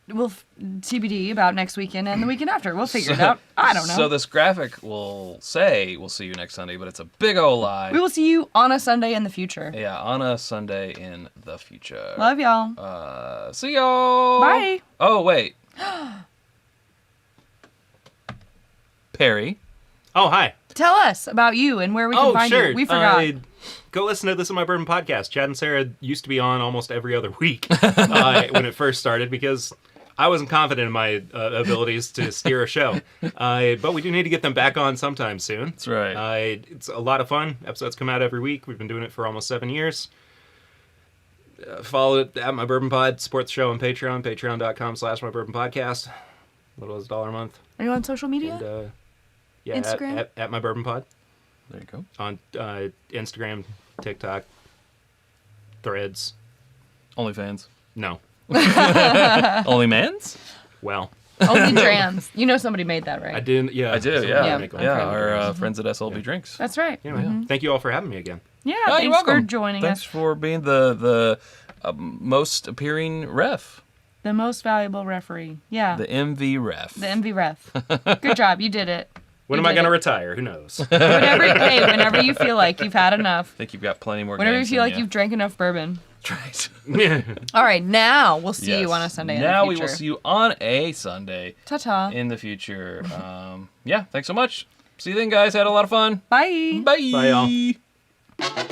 we'll TBD about next weekend and the weekend after. We'll figure it out. I don't know. So this graphic will say we'll see you next Sunday, but it's a big old lie. We will see you on a Sunday in the future. Yeah, on a Sunday in the future. Love y'all. See y'all. Bye. Oh, wait. Perry. Oh, hi. Tell us about you and where we can find you. We forgot. Go listen to This Is My Bourbon podcast. Chad and Sarah used to be on almost every other week when it first started because I wasn't confident in my abilities to steer a show. But we do need to get them back on sometime soon. That's right. It's a lot of fun. Episodes come out every week. We've been doing it for almost 7 years. Follow it at My Bourbon Pod. Support the show on Patreon. Patreon.com/MyBourbonPodcast. Little as $1 a month. Are you on social media? And, yeah, Instagram? at My Bourbon Pod. There you go. On Instagram, TikTok, Threads. OnlyFans. No. OnlyMans? Well. Only trans. You know somebody made that, right? I did, yeah. I do, Somebody yeah. make one. Yeah, our friends at SLB Drinks. That's right. Anyway, thank you all for having me again. Yeah, Oh, thanks you're welcome. for joining Thanks us. for being the most appearing ref. The most valuable referee. Yeah. The MV ref. The MV ref. Good job. You did it. When am I going to retire? Who knows? Whenever you feel like you've had enough. I think you've got plenty more Whenever you games feel in like you've drank enough bourbon. Right. All right, now we'll see Yes. you on a Sunday in Now the future. we will see you on a Sunday Ta-ta. in the future. Yeah, thanks so much. See you then, guys. Had a lot of fun. Bye. Bye. Bye, y'all.